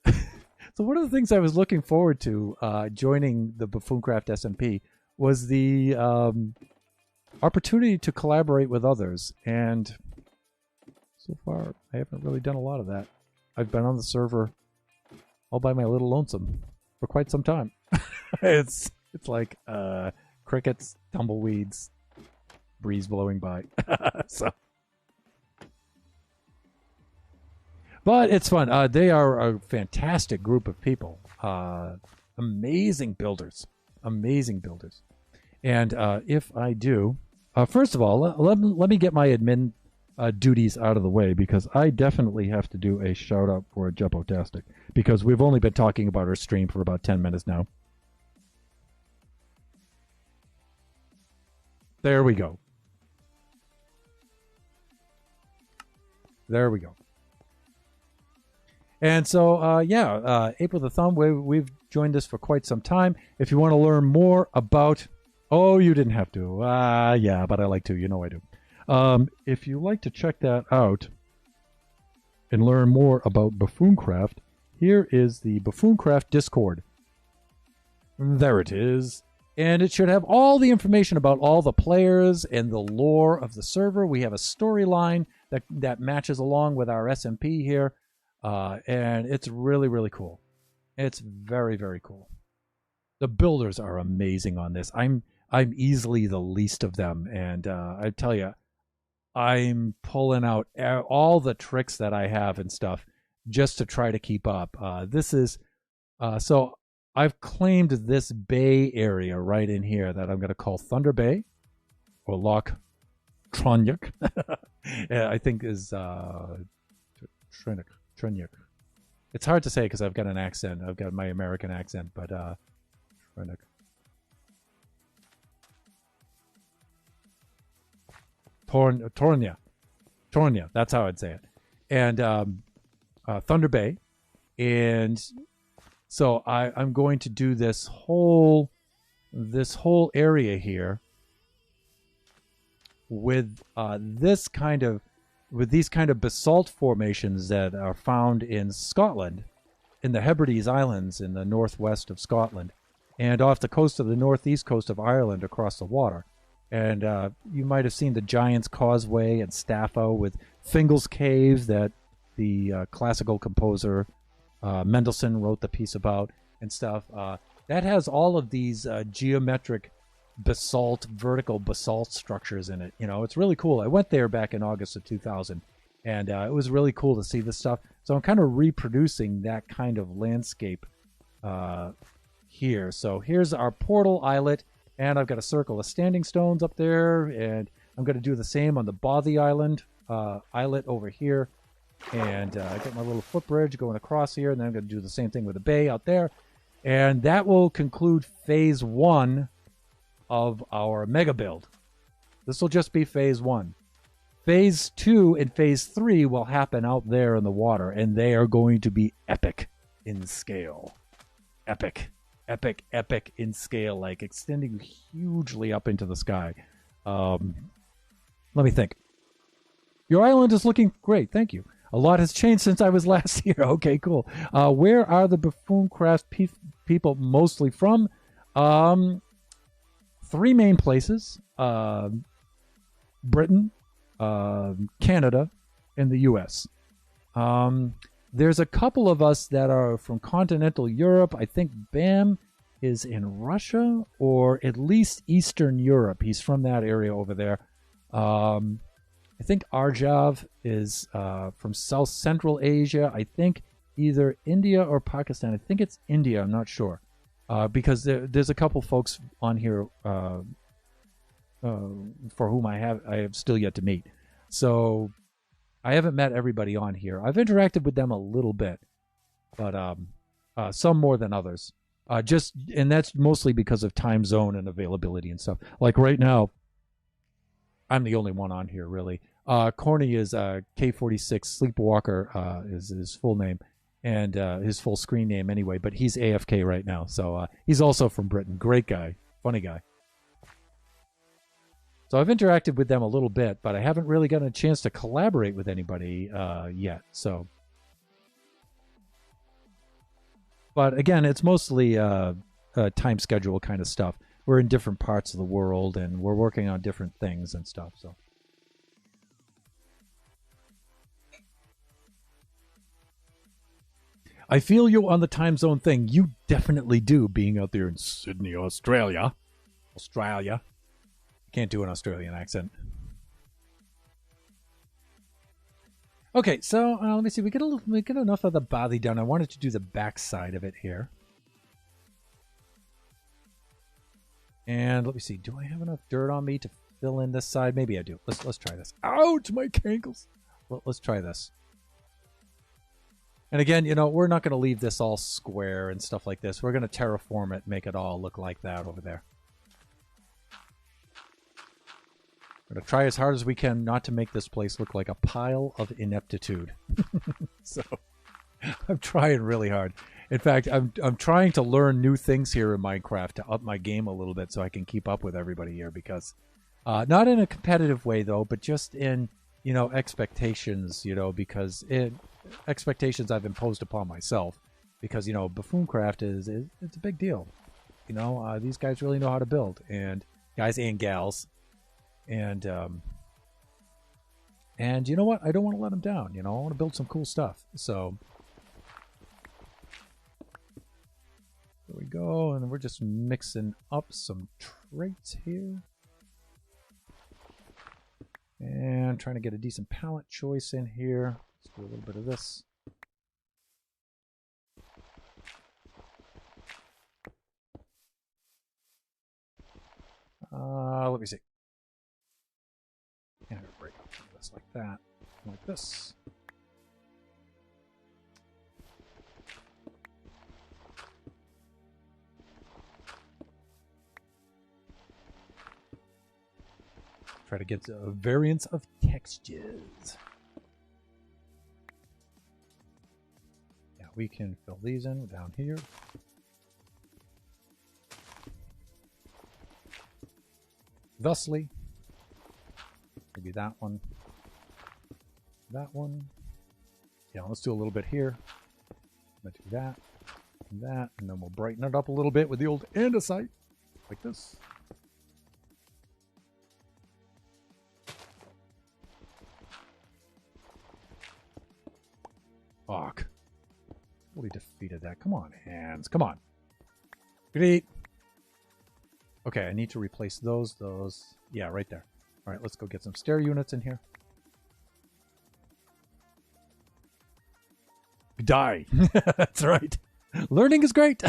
A: So one of the things I was looking forward to joining the BuffoonCraft SMP was the opportunity to collaborate with others. And so far, I haven't really done a lot of that. I've been on the server all by my little lonesome for quite some time. It's like crickets, tumbleweeds, breeze blowing by. So, but it's fun. They are a fantastic group of people. Amazing builders. And if I do, first of all, let me get my admin duties out of the way, because I definitely have to do a shout out for a Jumbo-tastic, because we've only been talking about our stream for about 10 minutes now. There we go. And so, April the Thumb, we've joined this for quite some time. If you want to learn more about... Oh, you didn't have to. Yeah, but I like to. You know I do. If you like to check that out and learn more about BuffoonCraft, here is the BuffoonCraft Discord. There it is. And it should have all the information about all the players and the lore of the server. We have a storyline that matches along with our SMP here. And it's really, really cool. It's very, very cool. The builders are amazing on this. I'm easily the least of them. And I tell you, I'm pulling out all the tricks that I have and stuff just to try to keep up. This is... So I've claimed this bay area right in here that I'm going to call Thunder Bay or Loch Tronyuk. I think is Tronyuk. It's hard to say because I've got an accent. I've got my American accent, but Tronyuk. Tornia. That's how I'd say it. And Thunder Bay, and so I'm going to do this whole area here with these kind of basalt formations that are found in Scotland, in the Hebrides Islands in the northwest of Scotland, and off the coast of the northeast coast of Ireland across the water. And you might have seen the Giant's Causeway and Staffo with Fingal's Cave that the classical composer Mendelssohn wrote the piece about and stuff. That has all of these geometric vertical basalt structures in it. You know, it's really cool. I went there back in August of 2000, and it was really cool to see this stuff. So I'm kind of reproducing that kind of landscape here. So here's our portal islet. And I've got a circle of standing stones up there, and I'm going to do the same on the Bothy Island islet over here. And I got my little footbridge going across here, and then I'm going to do the same thing with the bay out there. And that will conclude phase 1 of our mega build. This will just be phase 1. Phase 2 and phase 3 will happen out there in the water, and they are going to be epic in scale. Epic in scale, like extending hugely up into the sky. Let me think. Your island is looking great, thank you. A lot has changed since I was last here. Okay, cool. Where are the BuffoonCraft people mostly from? 3 main places. Britain, Canada, and the U.S. There's a couple of us that are from continental Europe. I think Bam is in Russia, or at least Eastern Europe. He's from that area over there. I think Arjav is from South Central Asia. I think either India or Pakistan. I think it's India. I'm not sure. Because there's a couple folks on here for whom I have still yet to meet. So I haven't met everybody on here. I've interacted with them a little bit, but some more than others. And that's mostly because of time zone and availability and stuff. Like right now, I'm the only one on here, really. Corny is K46 Sleepwalker is his full name, and his full screen name anyway, but he's AFK right now. So he's also from Britain. Great guy. Funny guy. So I've interacted with them a little bit, but I haven't really gotten a chance to collaborate with anybody yet. So, but again, it's mostly time schedule kind of stuff. We're in different parts of the world, and we're working on different things and stuff. So, I feel you on the time zone thing. You definitely do, being out there in Sydney, Australia. Can't do an Australian accent. Okay, so let me see. We get enough of the body done. I wanted to do the back side of it here. And let me see. Do I have enough dirt on me to fill in this side? Maybe I do. Let's try this. Ouch, my cankles. Let's try this. And again, we're not going to leave this all square and stuff like this. We're going to terraform it, make it all look like that over there. We're going to try as hard as we can not to make this place look like a pile of ineptitude. So, I'm trying really hard. In fact, I'm trying to learn new things here in Minecraft to up my game a little bit so I can keep up with everybody here. Because not in a competitive way though, but just in expectations. Because expectations I've imposed upon myself. Because BuffoonCraft is it's a big deal. These guys really know how to build, and guys and gals, and you know what? I don't want to let them down. I want to build some cool stuff. So there we go, and we're just mixing up some traits here, and trying to get a decent palette choice in here. Let's do a little bit of this. Let me see. And break up some of this like that, like this. Try to get a variance of textures. Yeah, we can fill these in down here. Thusly, maybe that one, yeah, let's do a little bit here. Let's do that, and that, and then we'll brighten it up a little bit with the old andesite, like this. Fuck. Totally defeated that. Come on, hands, come on. Great. Okay, I need to replace those. Yeah, right there. All right, let's go get some stair units in here. Die. That's right. Learning is great.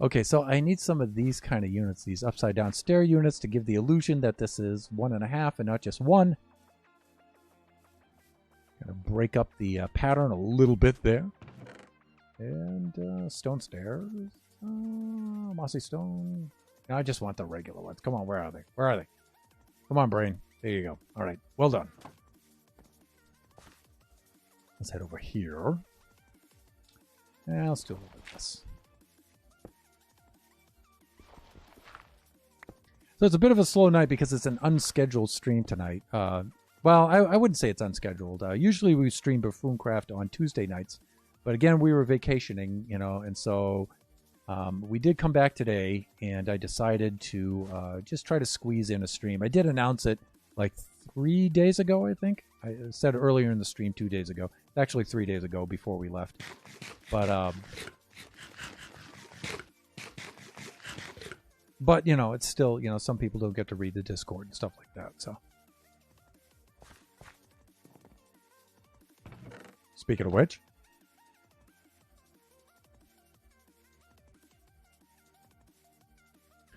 A: Okay, so I need some of these kind of units, these upside down stair units, to give the illusion that this is 1.5 and not just 1. Gonna break up the pattern a little bit there. And stone stairs. Mossy stone. No, I just want the regular ones. Come on, where are they? Where are they? Come on, brain. There you go. All right, well done. Let's head over here. And let's do a little bit of this. So it's a bit of a slow night because it's an unscheduled stream tonight. Well, I wouldn't say it's unscheduled. Usually we stream BuffoonCraft on Tuesday nights. But again, we were vacationing, and so we did come back today, and I decided to just try to squeeze in a stream. I did announce it like 3 days ago, I think. I said earlier in the stream 2 days ago. Actually, 3 days ago before we left. But it's still, some people don't get to read the Discord and stuff like that, so. Speaking of which.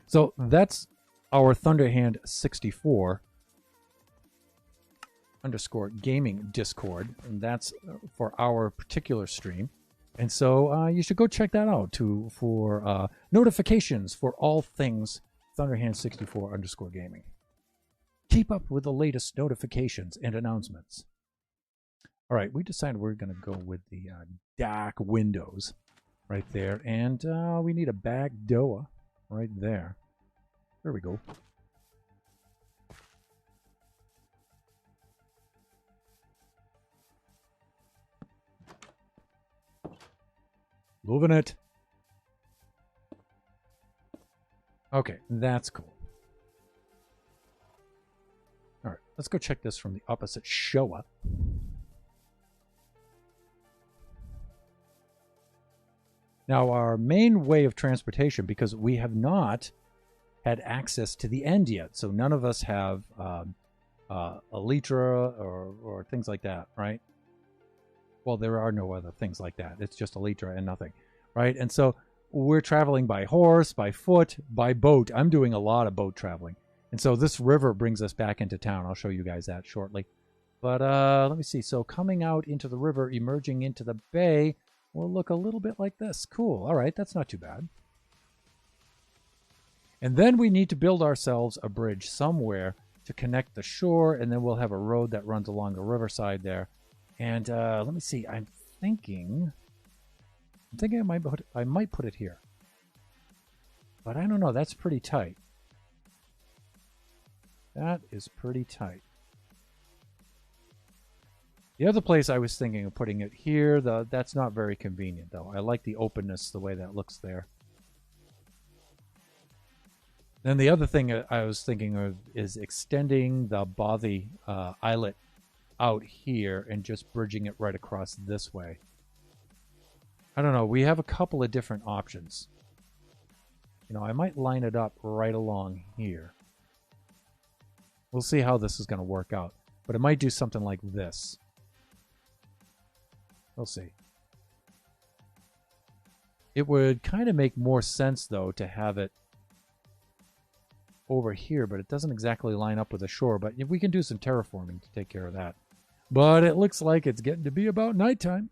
A: So that's our Thunderhand 64 _ gaming Discord, and that's for our particular stream. And so you should go check that out for notifications for all things Thunderhand 64 _ gaming. Keep up with the latest notifications and announcements. All right, we decided we're going to go with the dark windows right there, and we need a back door. Right there. There we go. Moving it. Okay, that's cool. All right, let's go check this from the opposite Showa. Now, our main way of transportation, because we have not had access to the end yet, so none of us have elytra or things like that, right? Well, there are no other things like that. It's just elytra and nothing, right? And so we're traveling by horse, by foot, by boat. I'm doing a lot of boat traveling. And so this river brings us back into town. I'll show you guys that shortly. But let me see. So coming out into the river, emerging into the bay, will look a little bit like this. Cool. All right, that's not too bad. And then we need to build ourselves a bridge somewhere to connect the shore, and then we'll have a road that runs along the riverside there. And let me see. I'm thinking I might put it here, but I don't know. That's pretty tight. That is pretty tight. The other place I was thinking of putting it here, that's not very convenient, though. I like the openness, the way that looks there. Then the other thing I was thinking of is extending the bothy eyelet out here and just bridging it right across this way. I don't know. We have a couple of different options. You know, I might line it up right along here. We'll see how this is going to work out. But it might do something like this. We'll see. It would kind of make more sense, though, to have it over here, but it doesn't exactly line up with the shore. But we can do some terraforming to take care of that. But it looks like it's getting to be about nighttime.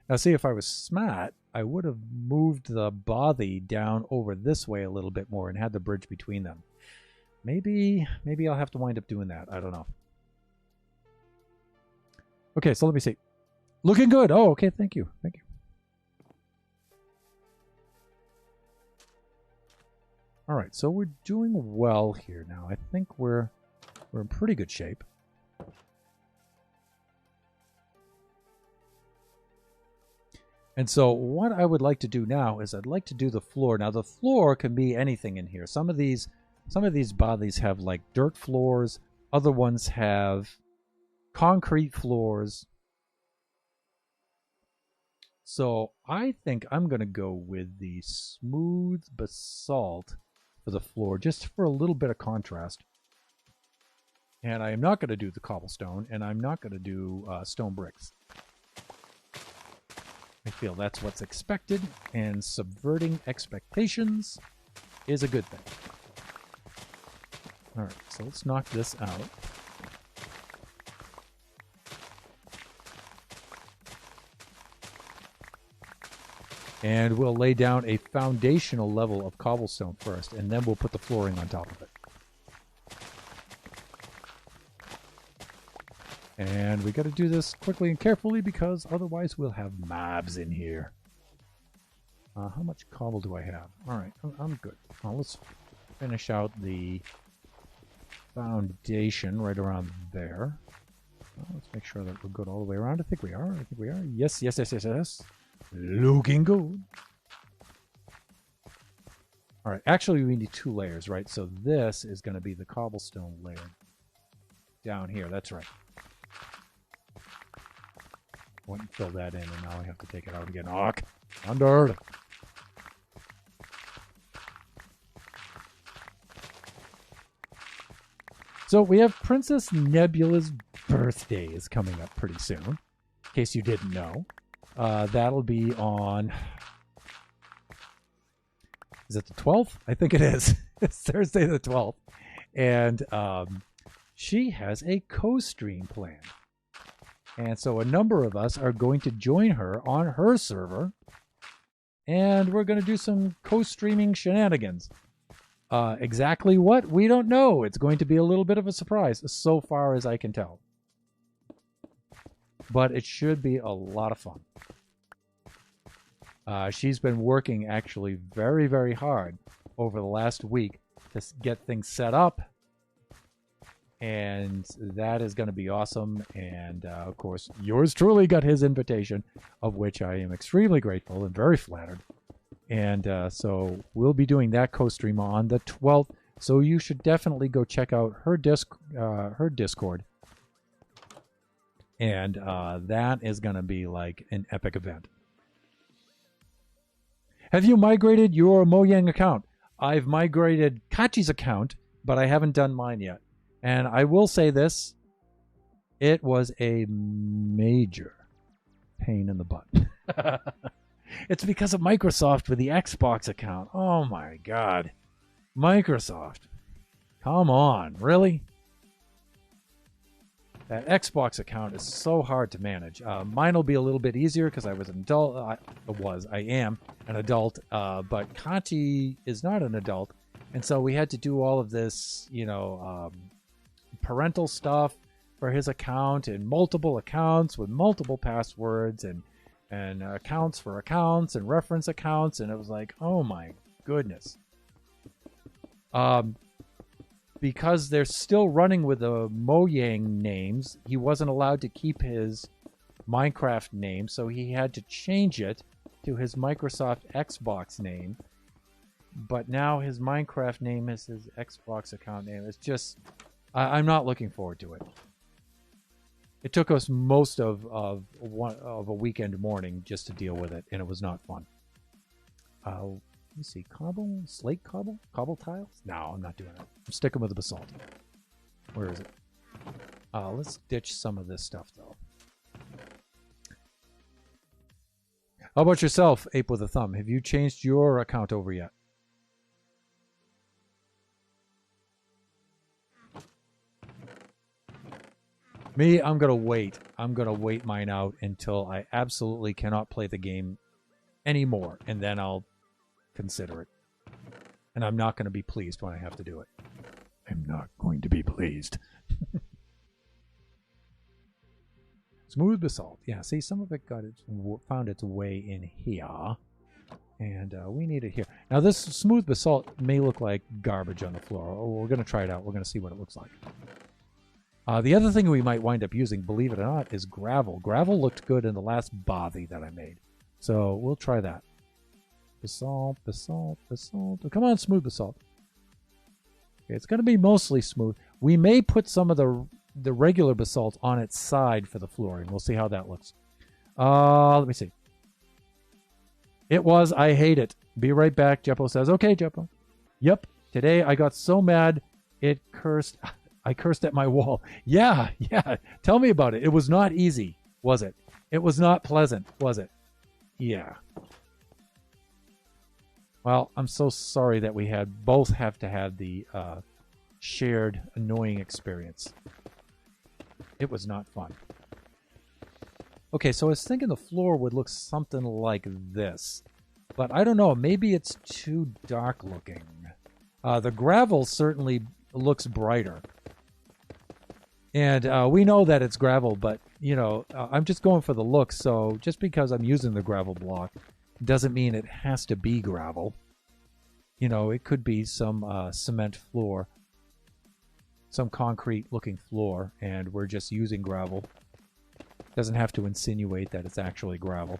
A: Now, see, if I was smart, I would have moved the bothy down over this way a little bit more and had the bridge between them. Maybe I'll have to wind up doing that. I don't know. Okay, so let me see. Looking good. Oh, okay. Thank you. Thank you. All right, so we're doing well here now. I think we're in pretty good shape. And so what I would like to do now is I'd like to do the floor. Now the floor can be anything in here. Some of these bothies have like dirt floors. Other ones have concrete floors. So I think I'm going to go with the smooth basalt for the floor, just for a little bit of contrast. And I am not going to do the cobblestone, and I'm not going to do stone bricks. I feel that's what's expected, and subverting expectations is a good thing. All right, so let's knock this out. And we'll lay down a foundational level of cobblestone first, and then we'll put the flooring on top of it. And we got to do this quickly and carefully because otherwise we'll have mobs in here. How much cobble do I have? All right, I'm good. Let's finish out the foundation right around there. Let's make sure that we're good all the way around. I think we are. Yes. Looking good. All right, actually we need 2 layers, right? So this is going to be the cobblestone layer down here. That's right. Went and fill that in, and now I have to take it out again. Under. So we have Princess Nebula's birthday is coming up pretty soon, in case you didn't know. That'll be on... Is it the 12th? I think it is. It's Thursday the 12th. And she has a co-stream planned. And so a number of us are going to join her on her server. And we're going to do some co-streaming shenanigans. Exactly what? We don't know. It's going to be a little bit of a surprise, so far as I can tell. But it should be a lot of fun. She's been working actually very, very hard over the last week to get things set up. And that is going to be awesome. And, of course, yours truly got his invitation, of which I am extremely grateful and very flattered. And so we'll be doing that co-stream on the 12th. So you should definitely go check out her Discord. And that is going to be like an epic event. Have you migrated your Mojang account? I've migrated Kachi's account, but I haven't done mine yet. And I will say this. It was a major pain in the butt. It's because of Microsoft with the Xbox account. Oh my God. Microsoft. Come on. Really? That Xbox account is so hard to manage. Mine will be a little bit easier because I was an adult. I am an adult, but Conti is not an adult. And so we had to do all of this, parental stuff for his account and multiple accounts with multiple passwords and accounts for accounts and reference accounts. And it was like, oh my goodness. Because they're still running with the Mojang names, he wasn't allowed to keep his Minecraft name, so he had to change it to his Microsoft Xbox name. But now his Minecraft name is his Xbox account name. It's just, I'm not looking forward to it. It took us most of a weekend morning just to deal with it, and it was not fun. Let me see, slate cobble tiles? No, I'm not doing it. I'm sticking with the basalt. Where is it? Let's ditch some of this stuff, though. How about yourself, Ape with a Thumb? Have you changed your account over yet? Me, I'm going to wait. I'm going to wait mine out until I absolutely cannot play the game anymore, and then I'll consider it. And I'm not going to be pleased when I have to do it. I'm not going to be pleased. Smooth basalt. Yeah, see, some of it found its way in here. And we need it here. Now, this smooth basalt may look like garbage on the floor. Oh, we're going to try it out. We're going to see what it looks like. The other thing we might wind up using, believe it or not, is gravel. Gravel looked good in the last bothy that I made. So we'll try that. Basalt. Come on, smooth basalt. Okay, it's going to be mostly smooth. We may put some of the regular basalt on its side for the flooring. We'll see how that looks. Let me see. I hate it. Be right back, Jeppo says. Okay, Jeppo. Yep. Today I got so mad I cursed at my wall. Yeah. Tell me about it. It was not easy, was it? It was not pleasant, was it? Yeah. Well, I'm so sorry that we both have to have the shared annoying experience. It was not fun. Okay, so I was thinking the floor would look something like this. But I don't know. Maybe it's too dark looking. The gravel certainly looks brighter. And we know that it's gravel, but, I'm just going for the look. So just because I'm using the gravel block doesn't mean it has to be gravel. It could be some cement floor, some concrete-looking floor, and we're just using gravel. Doesn't have to insinuate that it's actually gravel.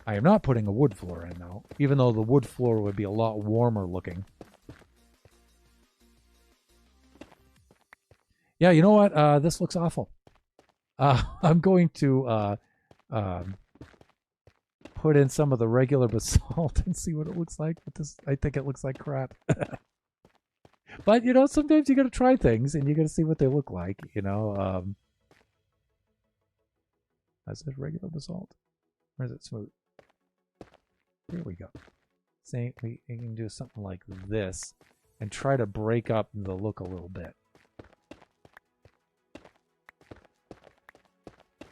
A: I am not putting a wood floor in, though, even though the wood floor would be a lot warmer looking. Yeah, you know what? This looks awful. I'm going to put in some of the regular basalt and see what it looks like. But I think it looks like crap. But, sometimes you got to try things and you got to see what they look like, Is it regular basalt? Or is it smooth? Here we go. We can do something like this and try to break up the look a little bit.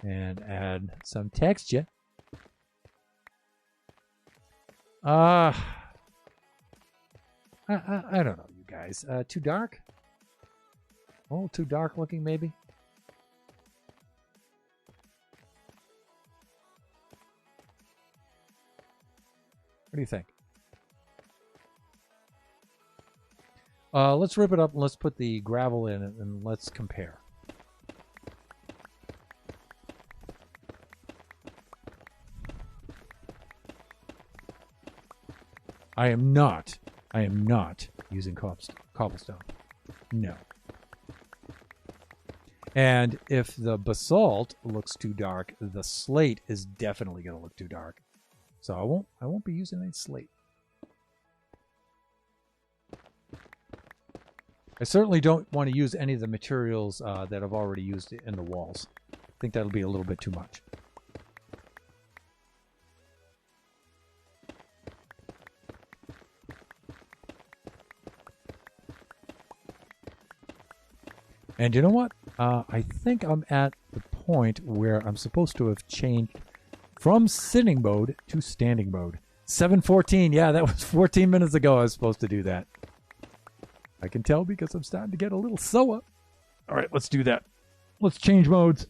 A: And add some texture. I don't know, you guys. Too dark? Oh, too dark looking, maybe? What do you think? Let's rip it up and let's put the gravel in it and let's compare. I am not using cobblestone. No. And if the basalt looks too dark, the slate is definitely going to look too dark. So I won't be using any slate. I certainly don't want to use any of the materials that I've already used in the walls. I think that'll be a little bit too much. And you know what? I think I'm at the point where I'm supposed to have changed from sitting mode to standing mode. 7:14. Yeah, that was 14 minutes ago I was supposed to do that. I can tell because I'm starting to get a little sore. All right, let's do that. Let's change modes.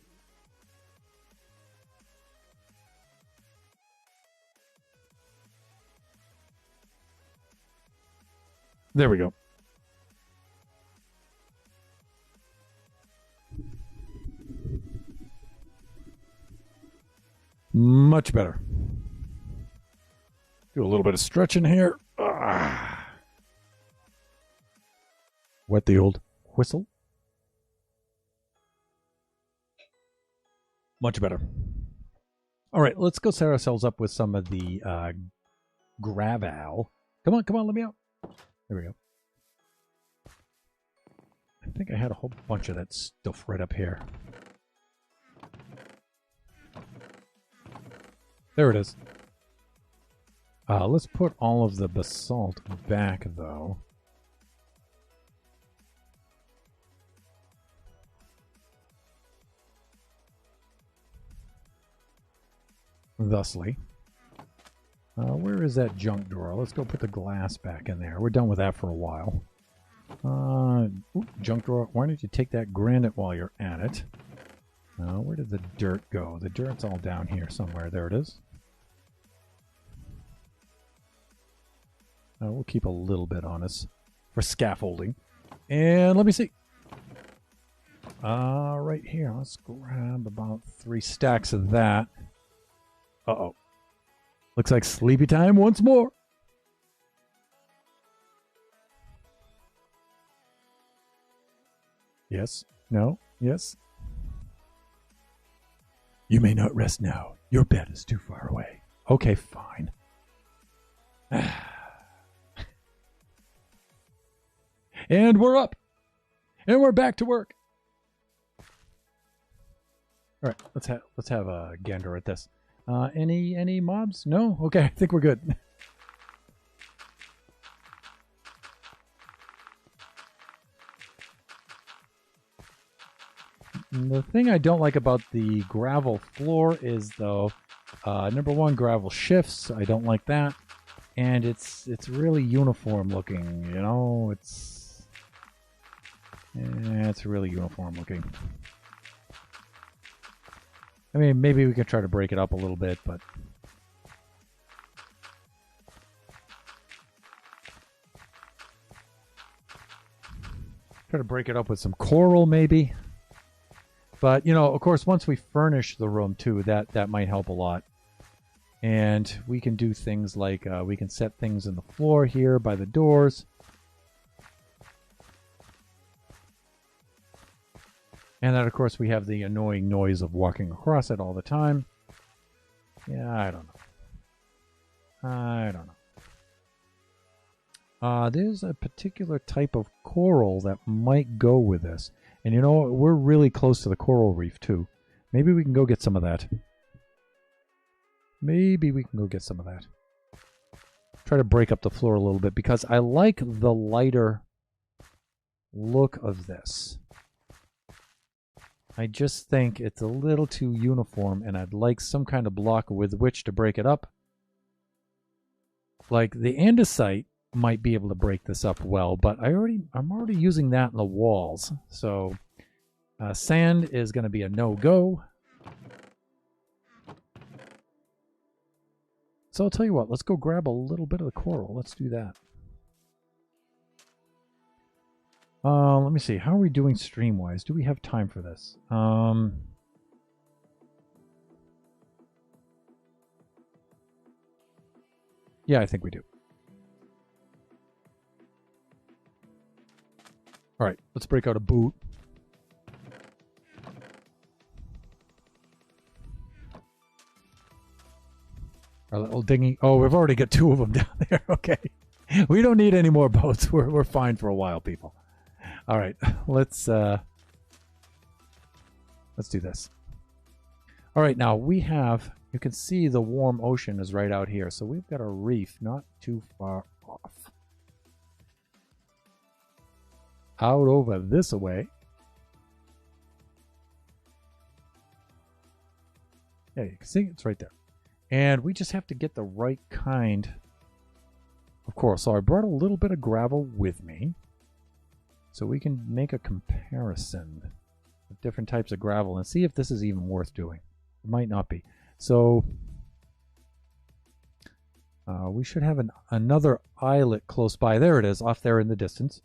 A: There we go. Much better. Do a little bit of stretching here. Wet the old whistle. Much better. All right, let's go set ourselves up with some of the gravel. Come on, let me out. There we go. I think I had a whole bunch of that stuff right up here. There it is. Let's put all of the basalt back, though. Thusly. Where is that junk drawer? Let's go put the glass back in there. We're done with that for a while. Junk drawer. Why don't you take that granite while you're at it? Where did the dirt go? The dirt's all down here somewhere. There it is. We'll keep a little bit on us for scaffolding. And let me see. Right here. Let's grab about 3 stacks of that. Uh-oh. Looks like sleepy time once more. Yes. No. Yes. You may not rest now. Your bed is too far away. Okay, fine. And we're up. And we're back to work. All right, let's have a gander at this. Any mobs? No? Okay, I think we're good. The thing I don't like about the gravel floor is, though, number one, gravel shifts. I don't like that. And it's really uniform looking, you know? It's really uniform looking. I mean, maybe we can try to break it up a little bit, but... Try to break it up with some coral, maybe. But, you know, of course, once we furnish the room, too, that might help a lot. And we can do things like, we can set things in the floor here by the doors. And then, of course, we have the annoying noise of walking across it all the time. Yeah, I don't know. There's a particular type of coral that might go with this. And you know, we're really close to the coral reef, too. Maybe we can go get some of that. Try to break up the floor a little bit, because I like the lighter look of this. I just think it's a little too uniform, and I'd like some kind of block with which to break it up. Like the andesite might be able to break this up well, but I'm already using that in the walls. So sand is going to be a no-go. So I'll tell you what, let's go grab a little bit of the coral. Let's do that. Let me see. How are we doing stream-wise? Do we have time for this? Yeah, I think we do. All right, let's break out a boot. Our little dinghy. Oh, we've already got 2 of them down there. Okay. We don't need any more boats. We're fine for a while, people. All right, let's do this. All right, now we have, you can see the warm ocean is right out here. So we've got a reef not too far off. Out over this way. Yeah, you can see it's right there. And we just have to get the right kind of coral. So I brought a little bit of gravel with me so we can make a comparison of different types of gravel and see if this is even worth doing. It might not be. So we should have another islet close by. There it is, off there in the distance.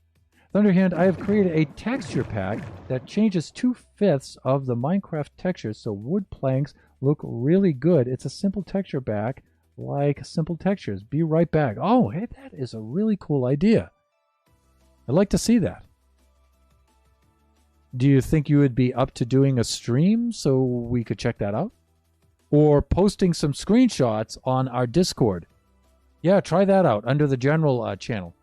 A: Thunderhand, I have created a texture pack that changes 2/5 of the Minecraft textures so wood planks look really good. It's a simple texture pack like simple textures. Be right back. Oh, hey, that is a really cool idea. I'd like to see that. Do you think you would be up to doing a stream so we could check that out? Or posting some screenshots on our Discord? Yeah, try that out under the general channel.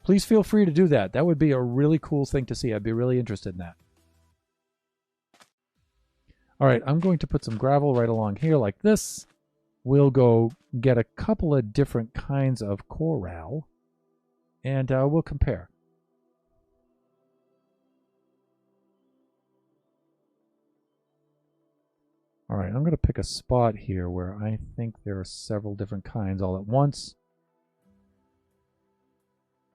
A: Please feel free to do that. That would be a really cool thing to see. I'd be really interested in that. All right, I'm going to put some gravel right along here like this. We'll go get a couple of different kinds of coral, and we'll compare. All right, I'm going to pick a spot here where I think there are several different kinds all at once.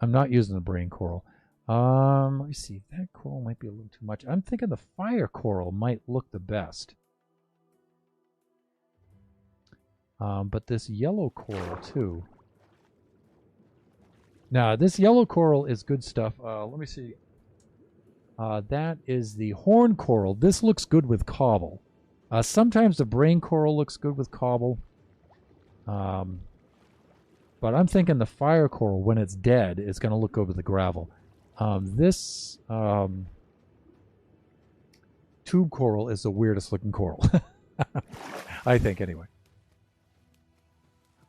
A: I'm not using the brain coral. Let me see. That coral might be a little too much. I'm thinking the fire coral might look the best. But this yellow coral, too. Now, this yellow coral is good stuff. Let me see. That is the horn coral. This looks good with cobble. Sometimes the brain coral looks good with cobble. But I'm thinking the fire coral, when it's dead, is going to look good with the gravel. This tube coral is the weirdest looking coral. I think, anyway.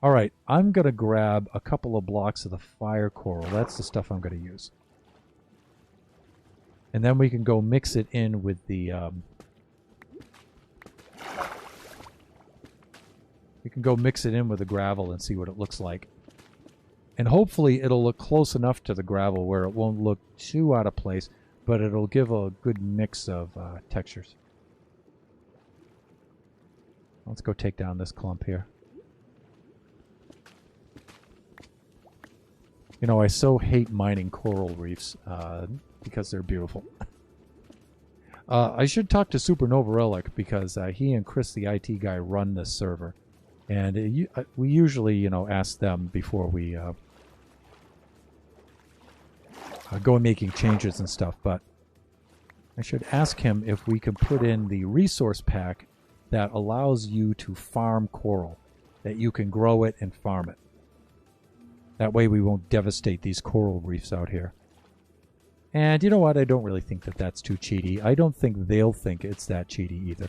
A: All right, I'm going to grab a couple of blocks of the fire coral. That's the stuff I'm going to use. And then we can go mix it in with the... we can go mix it in with the gravel and see what it looks like. And hopefully it'll look close enough to the gravel where it won't look too out of place, but it'll give a good mix of textures. Let's go take down this clump here. You know, I so hate mining coral reefs because they're beautiful. I should talk to Supernova Relic because he and Chris, the IT guy, run this server. And we usually, you know, ask them before we go making changes and stuff. But I should ask him if we can put in the resource pack that allows you to farm coral, that you can grow it and farm it. That way we won't devastate these coral reefs out here. And you know what? I don't really think that that's too cheaty. I don't think they'll think it's that cheaty either.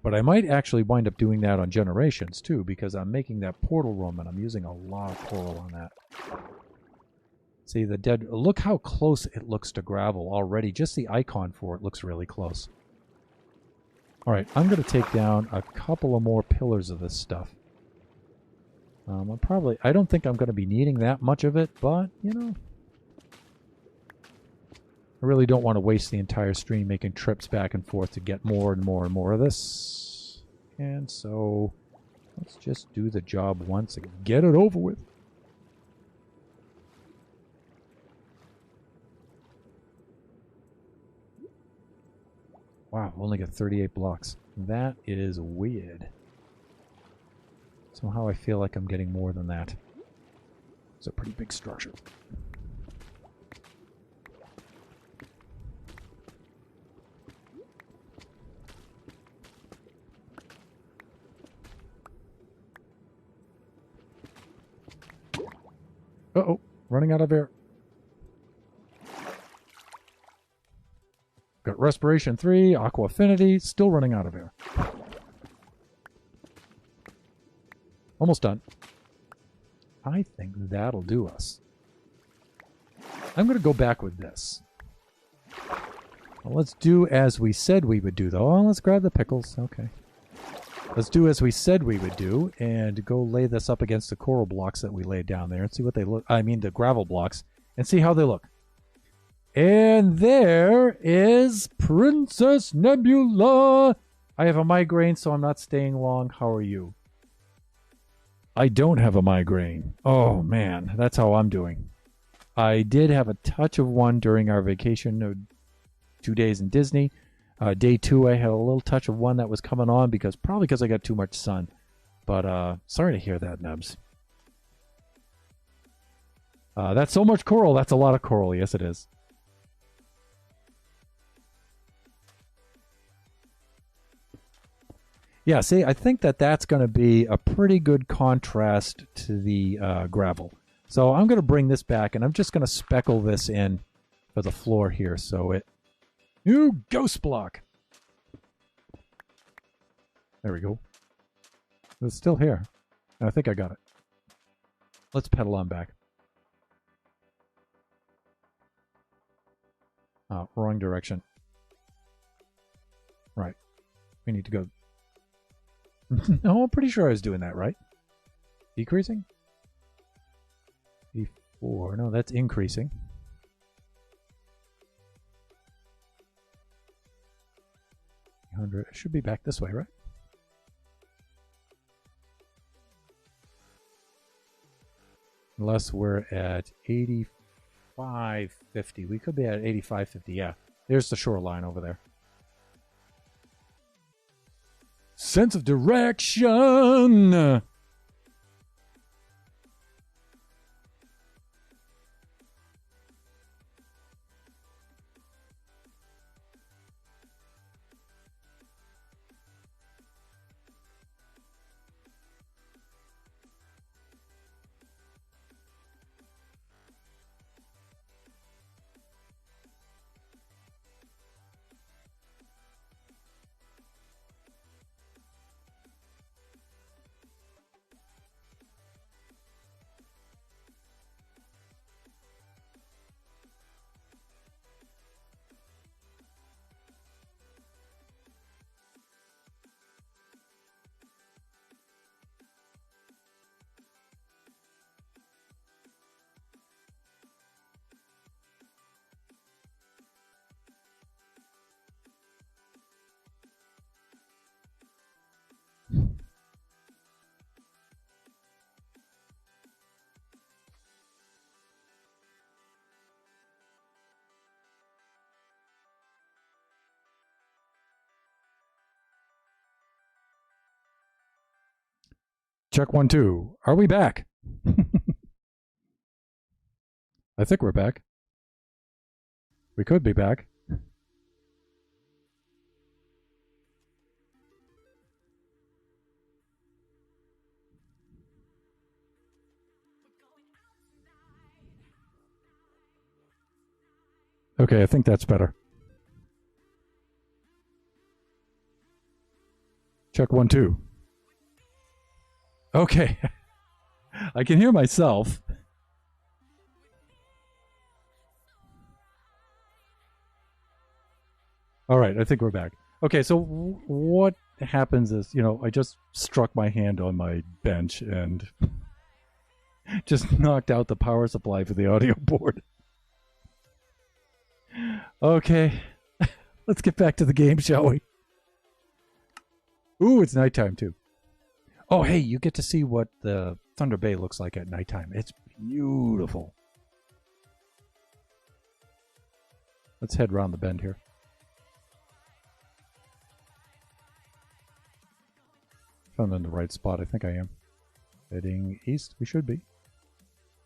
A: But I might actually wind up doing that on Generations too, because I'm making that portal room and I'm using a lot of coral on that. See, the dead... Look how close it looks to gravel already. Just the icon for it looks really close. Alright, I'm going to take down a couple of more pillars of this stuff. I don't think I'm going to be needing that much of it, but, you know. I really don't want to waste the entire stream making trips back and forth to get more and more and more of this. And so, let's just do the job once and get it over with. Wow, I've only got 38 blocks. That is weird. Somehow I feel like I'm getting more than that. It's a pretty big structure. Uh-oh, running out of air. Got Respiration 3, Aqua Affinity, still running out of air. Almost done. I think that'll do us. I'm going to go back with this. Well, let's do as we said we would do, though. Oh, let's grab the pickles. Okay. Let's do as we said we would do and go lay this up against the coral blocks that we laid down there and see what they look... I mean, the gravel blocks, and see how they look. And there is Princess Nebula. I have a migraine, so I'm not staying long. How are you? I don't have a migraine. Oh, man. That's how I'm doing. I did have a touch of one during our vacation, 2 days in Disney. Day 2, I had a little touch of one that was coming on probably because I got too much sun. But sorry to hear that, Nebs. That's so much coral. That's a lot of coral. Yes, it is. Yeah, see, I think that's going to be a pretty good contrast to the gravel. So I'm going to bring this back, and I'm just going to speckle this in for the floor here. So new ghost block. There we go. It's still here. I think I got it. Let's pedal on back. Oh, wrong direction. Right. We need to go. No, I'm pretty sure I was doing that, right? Decreasing? B4. No, that's increasing. I should be back this way, right? Unless we're at 8550. We could be at 8550. Yeah. There's the shoreline over there. Sense of direction. Check 1, 2. Are we back? I think we're back. We could be back. Okay, I think that's better. Check 1, 2. Okay. I can hear myself. All right, I think we're back. Okay, so what happens is, I just struck my hand on my bench and just knocked out the power supply for the audio board. Okay, let's get back to the game, shall we? Ooh, it's nighttime too. Oh, hey, you get to see what the Thunder Bay looks like at nighttime. It's beautiful. Let's head around the bend here. If I'm in the right spot, I think I am. Heading east, we should be.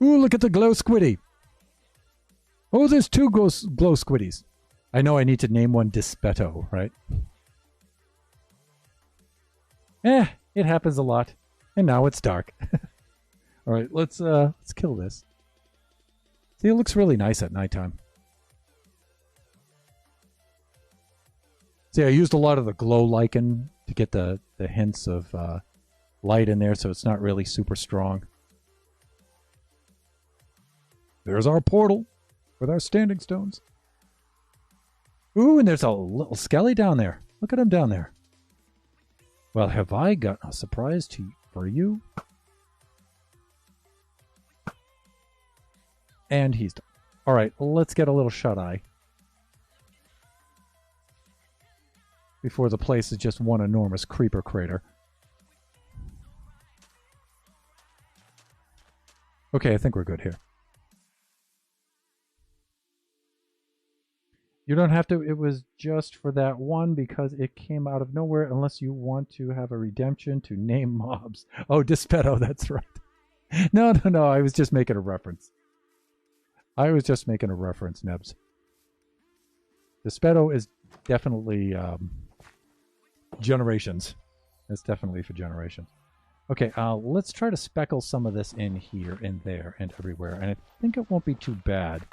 A: Ooh, look at the glow squiddy. Oh, there's 2 glow squiddies. I know I need to name one Dispetto, right? It happens a lot. And now it's dark. All right, let's kill this. See, it looks really nice at nighttime. See, I used a lot of the glow lichen to get the hints of light in there, so it's not really super strong. There's our portal with our standing stones. Ooh, and there's a little skelly down there. Look at him down there. Well, have I got a surprise for you? And he's done. All right, let's get a little shut-eye before the place is just one enormous creeper crater. Okay, I think we're good here. You don't have to. It was just for that one because it came out of nowhere unless you want to have a redemption to name mobs. Oh, Dispetto, that's right. No, I was just making a reference. Nebs. Dispetto is definitely generations. It's definitely for generations. Okay, let's try to speckle some of this in here and there and everywhere. And I think it won't be too bad.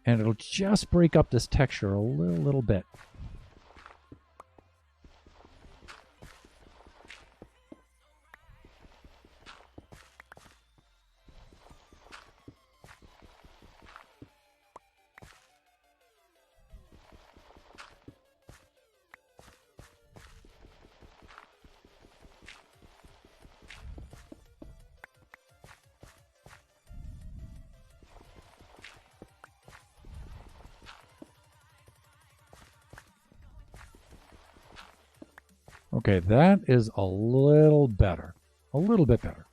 A: And it'll just break up this texture a little bit. Okay, that is a little better. A little bit better.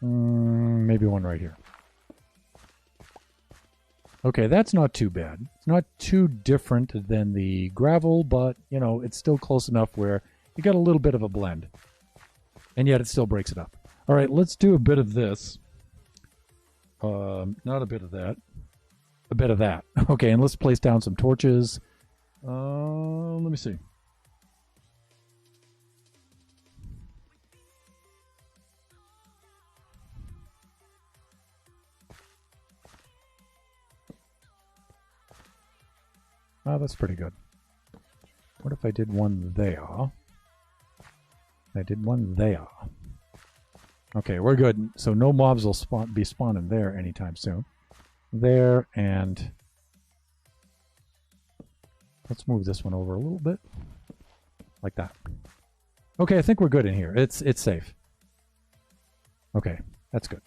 A: Maybe one right here. Okay, that's not too bad. It's not too different than the gravel, but, you know, it's still close enough where you got a little bit of a blend. And yet it still breaks it up. All right, let's do a bit of this. Not a bit of that. A bit of that. Okay, and let's place down some torches. Let me see. Oh, that's pretty good. What if I did one there? I did one there. Okay, we're good. So no mobs will be spawning there anytime soon. There, and let's move this one over a little bit. Like that. Okay, I think we're good in here. It's safe. Okay, that's good.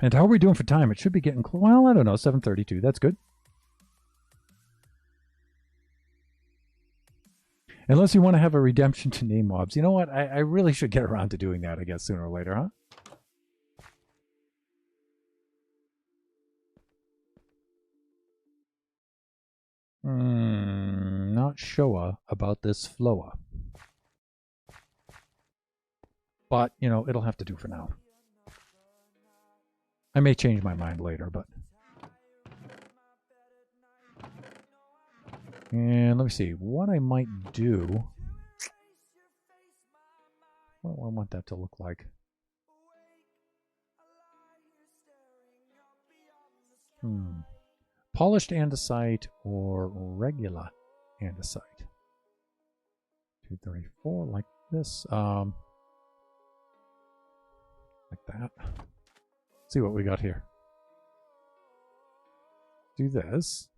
A: And how are we doing for time? It should be getting close. Well, I don't know, 7:32. That's good. Unless you want to have a redemption to name mobs. You know what? I really should get around to doing that, I guess, sooner or later, huh? Not sure about this Floa. But, you know, it'll have to do for now. I may change my mind later, but... And let me see. What I might do... What do I want that to look like? Polished andesite or regular andesite? 234, like this. Like that. Let's see what we got here. Do this.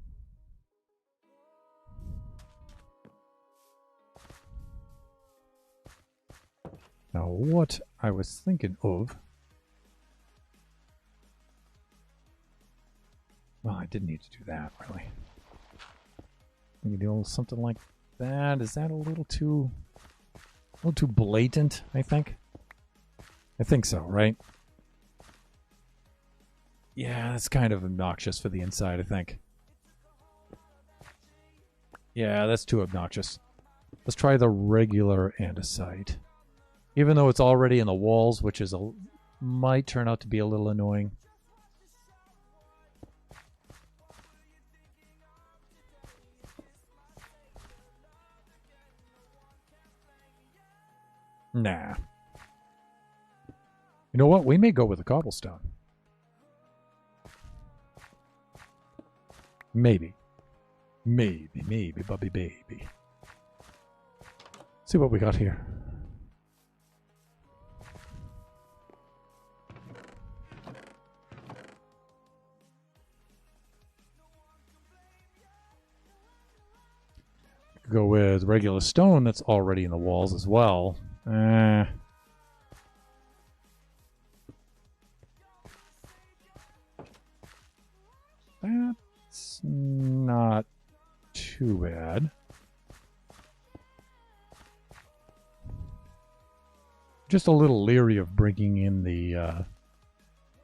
A: Now, what I was thinking of... Well, I didn't need to do that, really. We can do something like that. Is that a little too blatant, I think? I think so, right? Yeah, that's kind of obnoxious for the inside, I think. Yeah, that's too obnoxious. Let's try the regular andesite. Even though it's already in the walls, which is might turn out to be a little annoying. Nah. You know what? We may go with the cobblestone. Maybe. Maybe, Bubby baby. See what we got here. Go with regular stone that's already in the walls as well. That's not too bad. Just a little leery of bringing in the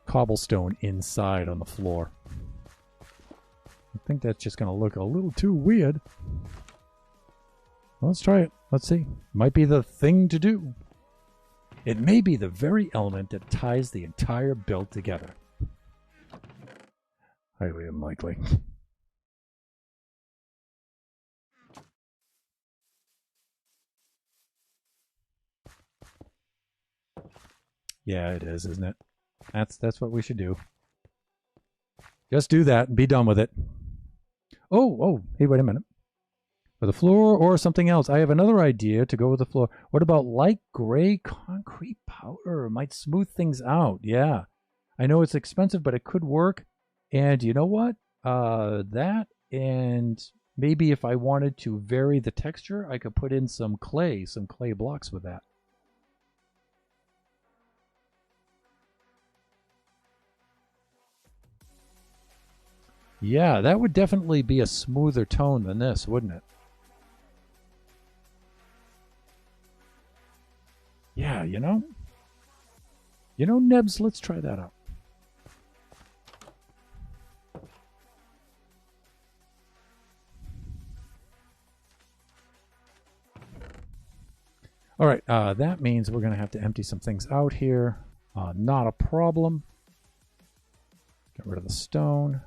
A: cobblestone inside on the floor. I think that's just going to look a little too weird. Well, let's try it. Let's see. Might be the thing to do. It may be the very element that ties the entire build together. Highly unlikely. Yeah, it is, isn't it? That's what we should do. Just do that and be done with it. Oh, hey, wait a minute. For the floor or something else, I have another idea to go with the floor. What about light gray concrete powder? It might smooth things out. Yeah. I know it's expensive, but it could work. And you know what? That, and maybe if I wanted to vary the texture, I could put in some clay blocks with that. Yeah, that would definitely be a smoother tone than this, wouldn't it? Yeah, you know? You know, Nebs, let's try that out. All right, that means we're going to have to empty some things out here. Not a problem. Get rid of the stone.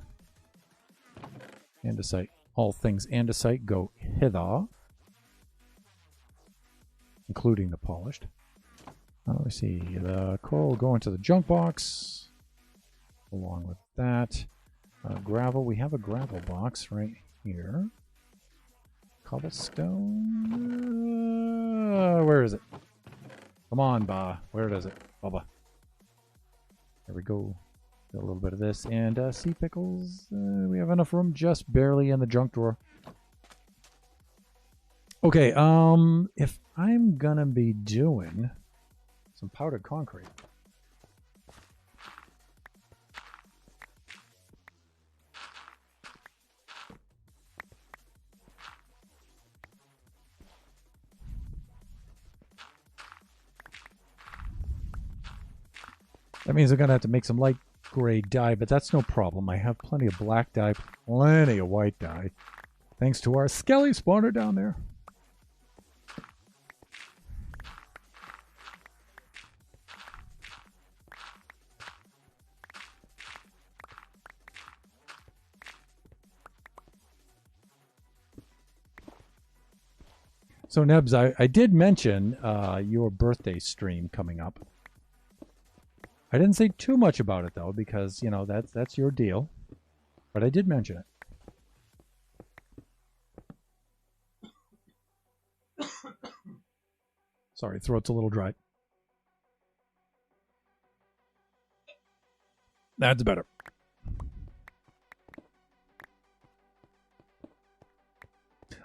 A: Andesite. All things andesite go hither, including the polished. Let me see. The coral will go into the junk box. Along with that. Gravel. We have a gravel box right here. Cobblestone. Where is it? Come on, Ba. Where is it? Bubba. There we go. Got a little bit of this. And sea pickles. We have enough room just barely in the junk drawer. Okay, if I'm gonna be doing some powdered concrete. That means I'm gonna have to make some light gray dye, but that's no problem. I have plenty of black dye, plenty of white dye, thanks to our skelly spawner down there. So Nebs, I did mention your birthday stream coming up. I didn't say too much about it though, because you know that's your deal. But I did mention it. Sorry, throat's a little dry. That's better.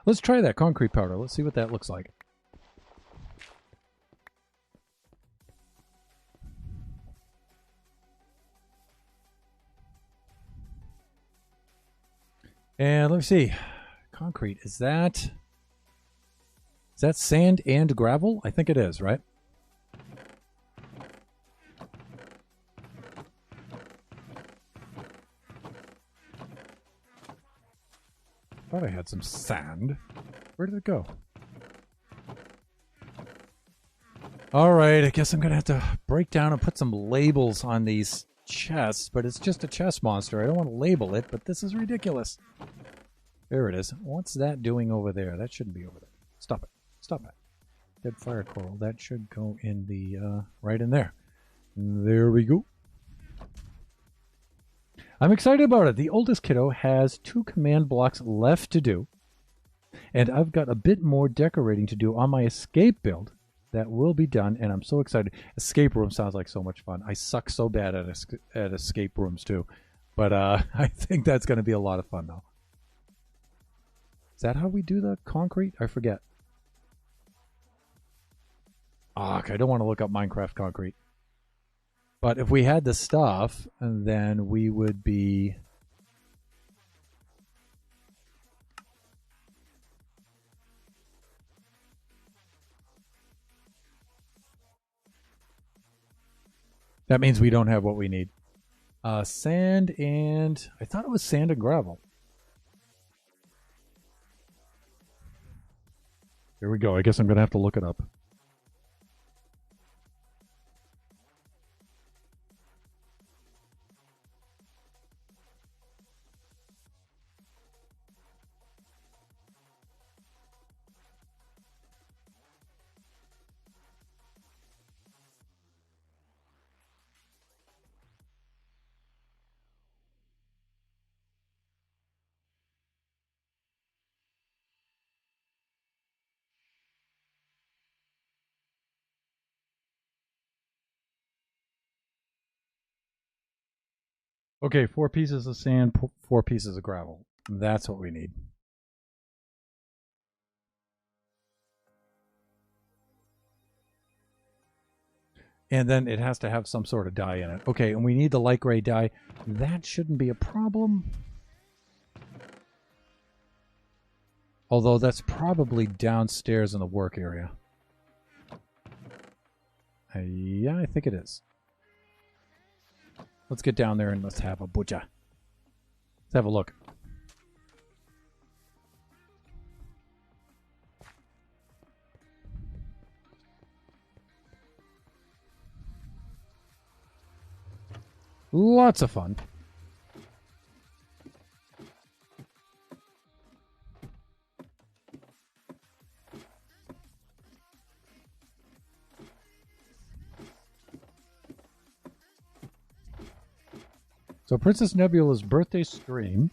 A: Let's try that concrete powder. Let's see what that looks like. And let me see. Concrete, is that sand and gravel? I think it is, right? Thought I had some sand. Where did it go? All right, I guess I'm going to have to break down and put some labels on these chests, but it's just a chest monster. I don't want to label it, but this is ridiculous. There it is. What's that doing over there? That shouldn't be over there. Stop it. Stop it. Dead fire coral. That should go in the, right in there. There we go. I'm excited about it. The oldest kiddo has 2 command blocks left to do. And I've got a bit more decorating to do on my escape build that will be done, and I'm so excited. Escape room sounds like so much fun. I suck so bad at escape rooms too. But I think that's going to be a lot of fun though. that how we do the concrete? I forget. Okay, I don't want to look up Minecraft concrete. But if we had the stuff, then we would be... That means we don't have what we need. Sand and... I thought it was sand and gravel. Here we go. I guess I'm going to have to look it up. Okay, 4 pieces of sand, 4 pieces of gravel. That's what we need. And then it has to have some sort of dye in it. Okay, and we need the light gray dye. That shouldn't be a problem. Although that's probably downstairs in the work area. Yeah, I think it is. Let's get down there and let's have a butcher. Let's have a look. Lots of fun. So Princess Nebula's birthday stream,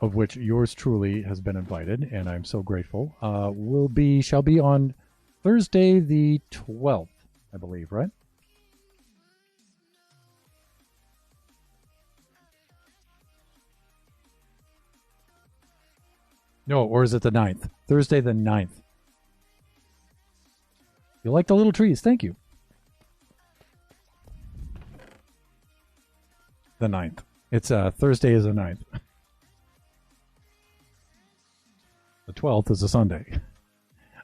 A: of which yours truly has been invited, and I'm so grateful, shall be on Thursday the 12th, I believe, right? No, or is it the 9th? Thursday the 9th. You like the little trees, thank you. The 9th. It's Thursday is the 9th. The 12th is a Sunday.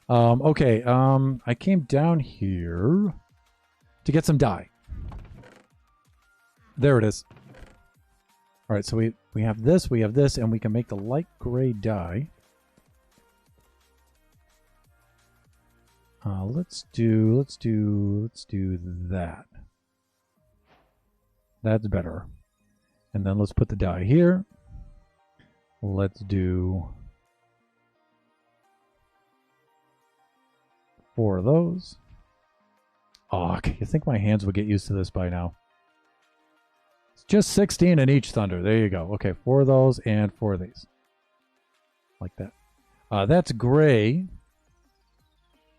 A: Okay, I came down here to get some dye. There it is. All right, so we have this, and we can make the light gray dye. Let's do that. That's better. And then let's put the dye here. Let's do 4 of those. Oh, you think my hands would get used to this by now? It's just 16 in each thunder. There you go. Okay, 4 of those and 4 of these. Like that. That's gray.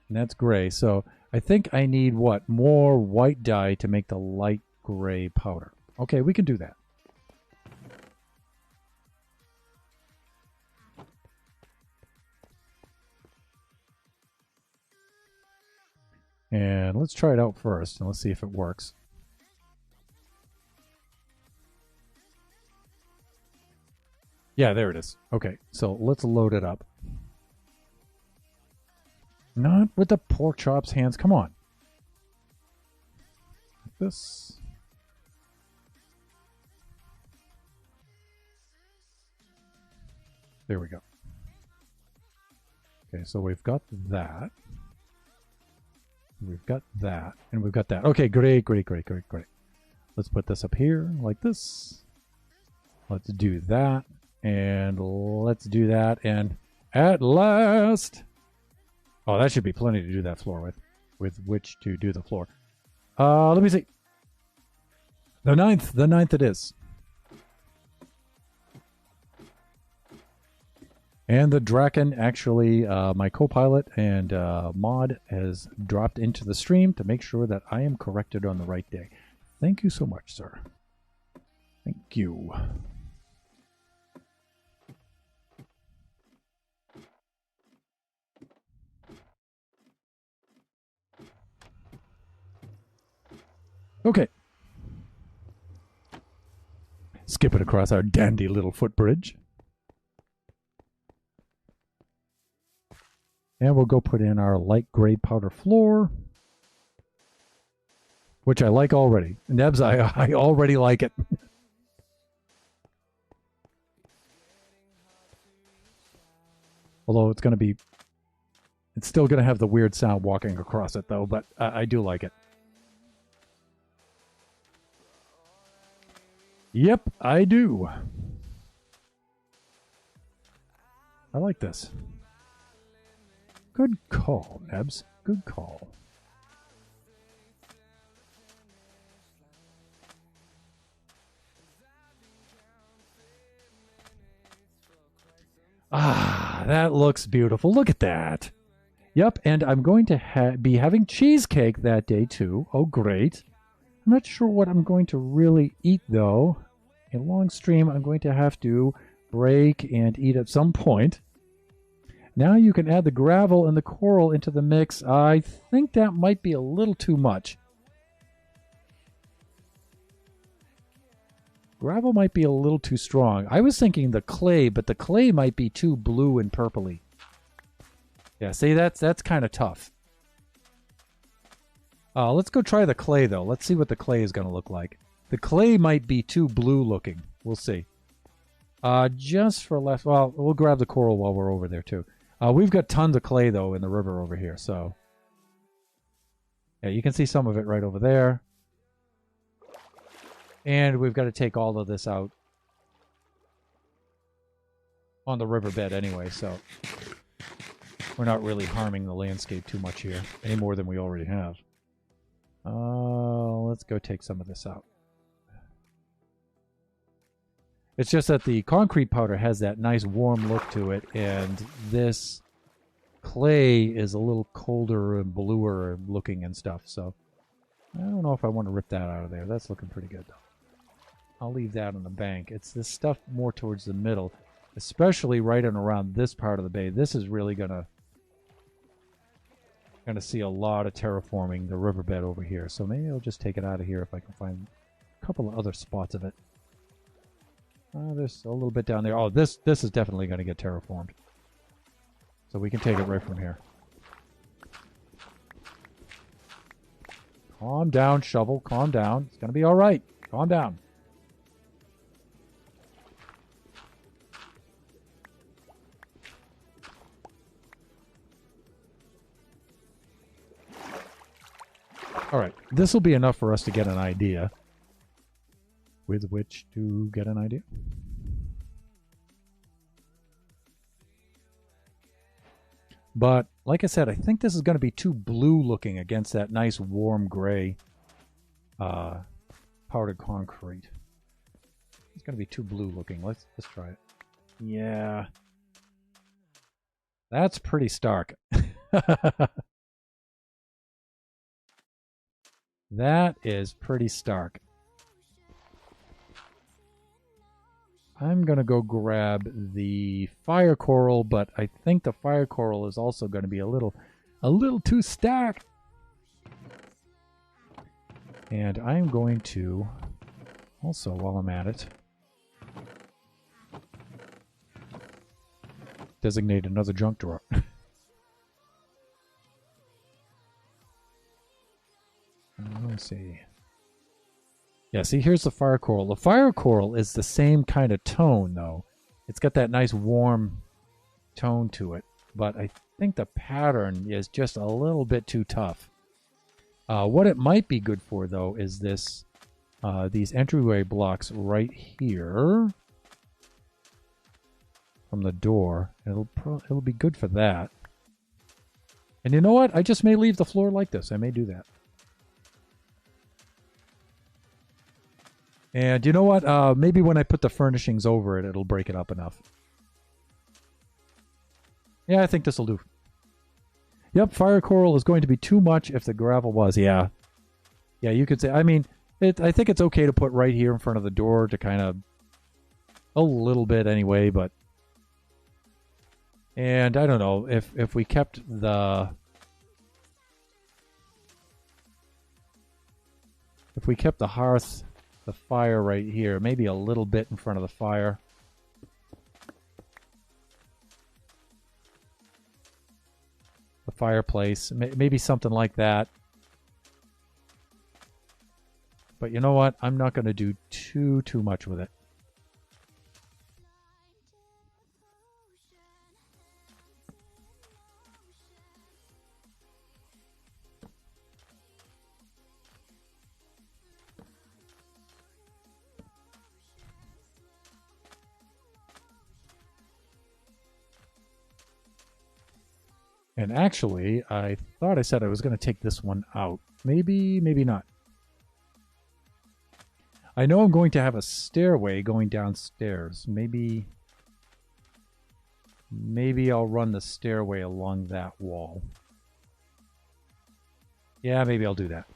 A: And that's gray. So I think I need what? More white dye to make the light gray powder. Okay, we can do that. And let's try it out first, and let's see if it works. Yeah, there it is. Okay, so let's load it up. Not with the pork chops hands. Come on. Like this. There we go. Okay, so we've got that. We've got that, and we've got that. Okay, great. Let's put this up here like this. Let's do that, and let's do that, and at last... Oh, that should be plenty to do that floor with which to do the floor. Let me see. The 9th it is. And the Draken, actually, my co-pilot and mod has dropped into the stream to make sure that I am corrected on the right day. Thank you so much, sir. Thank you. Okay. Skip it across our dandy little footbridge. And we'll go put in our light gray powder floor, which I like already. Nebs, I already like it. Although it's still going to have the weird sound walking across it, though, but I do like it. Yep, I do. I like this. Good call, Nebs. Good call. Ah, that looks beautiful. Look at that. Yep, and I'm going to be having cheesecake that day, too. Oh, great. I'm not sure what I'm going to really eat, though. A long stream I'm going to have to break and eat at some point. Now you can add the gravel and the coral into the mix. I think that might be a little too much. Gravel might be a little too strong. I was thinking the clay, but the clay might be too blue and purpley. Yeah, see, that's kind of tough. Let's go try the clay, though. Let's see what the clay is going to look like. The clay might be too blue looking. We'll see. Just for less... Well, we'll grab the coral while we're over there, too. We've got tons of clay, though, in the river over here, so... Yeah, you can see some of it right over there. And we've got to take all of this out on the riverbed anyway, so... We're not really harming the landscape too much here, any more than we already have. Let's go take some of this out. It's just that the concrete powder has that nice warm look to it, and this clay is a little colder and bluer looking and stuff, so I don't know if I want to rip that out of there. That's looking pretty good, though. I'll leave that on the bank. It's this stuff more towards the middle, especially right and around this part of the bay. This is really gonna see a lot of terraforming the riverbed over here, so maybe I'll just take it out of here if I can find a couple of other spots of it. There's a little bit down there. Oh, this is definitely going to get terraformed, so we can take it right from here. Calm down, shovel. Calm down. It's going to be all right. Calm down. All right, this will be enough for us to get an idea. With which to get an idea. But, like I said, I think this is going to be too blue looking against that nice warm gray powdered concrete. It's going to be too blue looking. Let's try it. Yeah. That's pretty stark. That is pretty stark. I'm going to go grab the fire coral, but I think the fire coral is also going to be a little too stark. And I'm going to also, while I'm at it, designate another junk drawer. Let's see. Yeah, see, here's the fire coral. The fire coral is the same kind of tone, though. It's got that nice warm tone to it. But I think the pattern is just a little bit too tough. What it might be good for, though, is this these entryway blocks right here from the door. It'll be good for that. And you know what? I just may leave the floor like this. I may do that. And you know what? Maybe when I put the furnishings over it, it'll break it up enough. Yeah, I think this will do. Yep, fire coral is going to be too much if the gravel was. Yeah. Yeah, you could say. I mean, I think it's okay to put right here in front of the door to kind of a little bit anyway, but... And I don't know, if we kept the... If we kept the hearth, the fire right here, maybe a little bit in front of the fire. The fireplace, maybe something like that. But you know what? I'm not going to do too much with it. And actually, I thought I said I was going to take this one out. Maybe, maybe not. I know I'm going to have a stairway going downstairs. Maybe I'll run the stairway along that wall. Yeah, maybe I'll do that.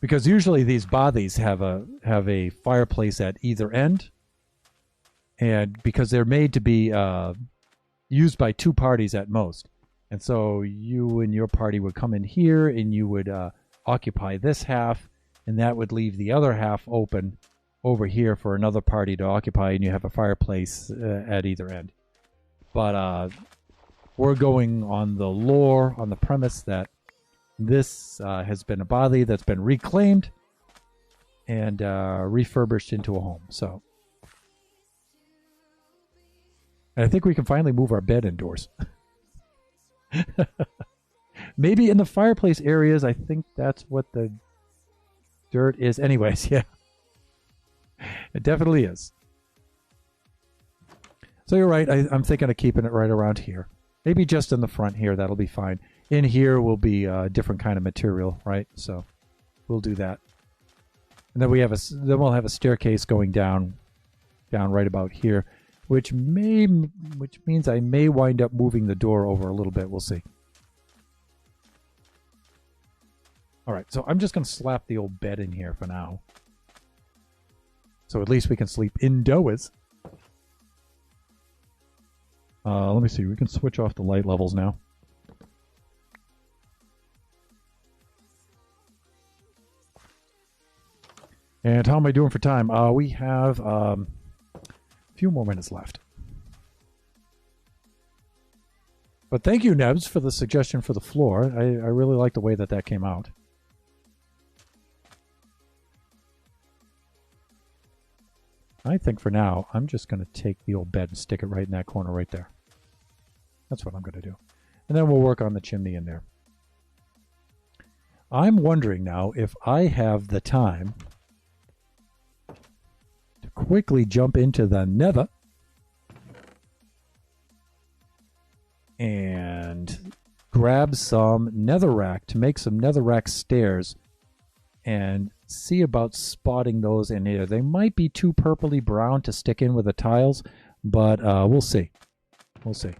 A: Because usually these bothies have a fireplace at either end. And because they're made to be used by two parties at most. And so you and your party would come in here and you would occupy this half, and that would leave the other half open over here for another party to occupy, and you have a fireplace at either end. But we're going on the lore, on the premise that this has been a bothy that's been reclaimed and refurbished into a home. So and I think we can finally move our bed indoors. Maybe in the fireplace areas, I think that's what the dirt is. Anyways, yeah. It definitely is. So you're right. I'm thinking of keeping it right around here. Maybe just in the front here. That'll be fine. In here will be a different kind of material, right? So we'll do that. And then we'll have a staircase going down right about here. Which means I may wind up moving the door over a little bit. We'll see. All right, so I'm just going to slap the old bed in here for now. So at least we can sleep indoors. Let me see. We can switch off the light levels now. And how am I doing for time? We have... few more minutes left. But thank you, Nebs, for the suggestion for the floor. I really like the way that came out. I think for now, I'm just going to take the old bed and stick it right in that corner right there. That's what I'm going to do. And then we'll work on the chimney in there. I'm wondering now if I have the time quickly jump into the nether and grab some netherrack to make some netherrack stairs and see about spotting those in here. They might be too purpley brown to stick in with the tiles, but we'll see. We'll see.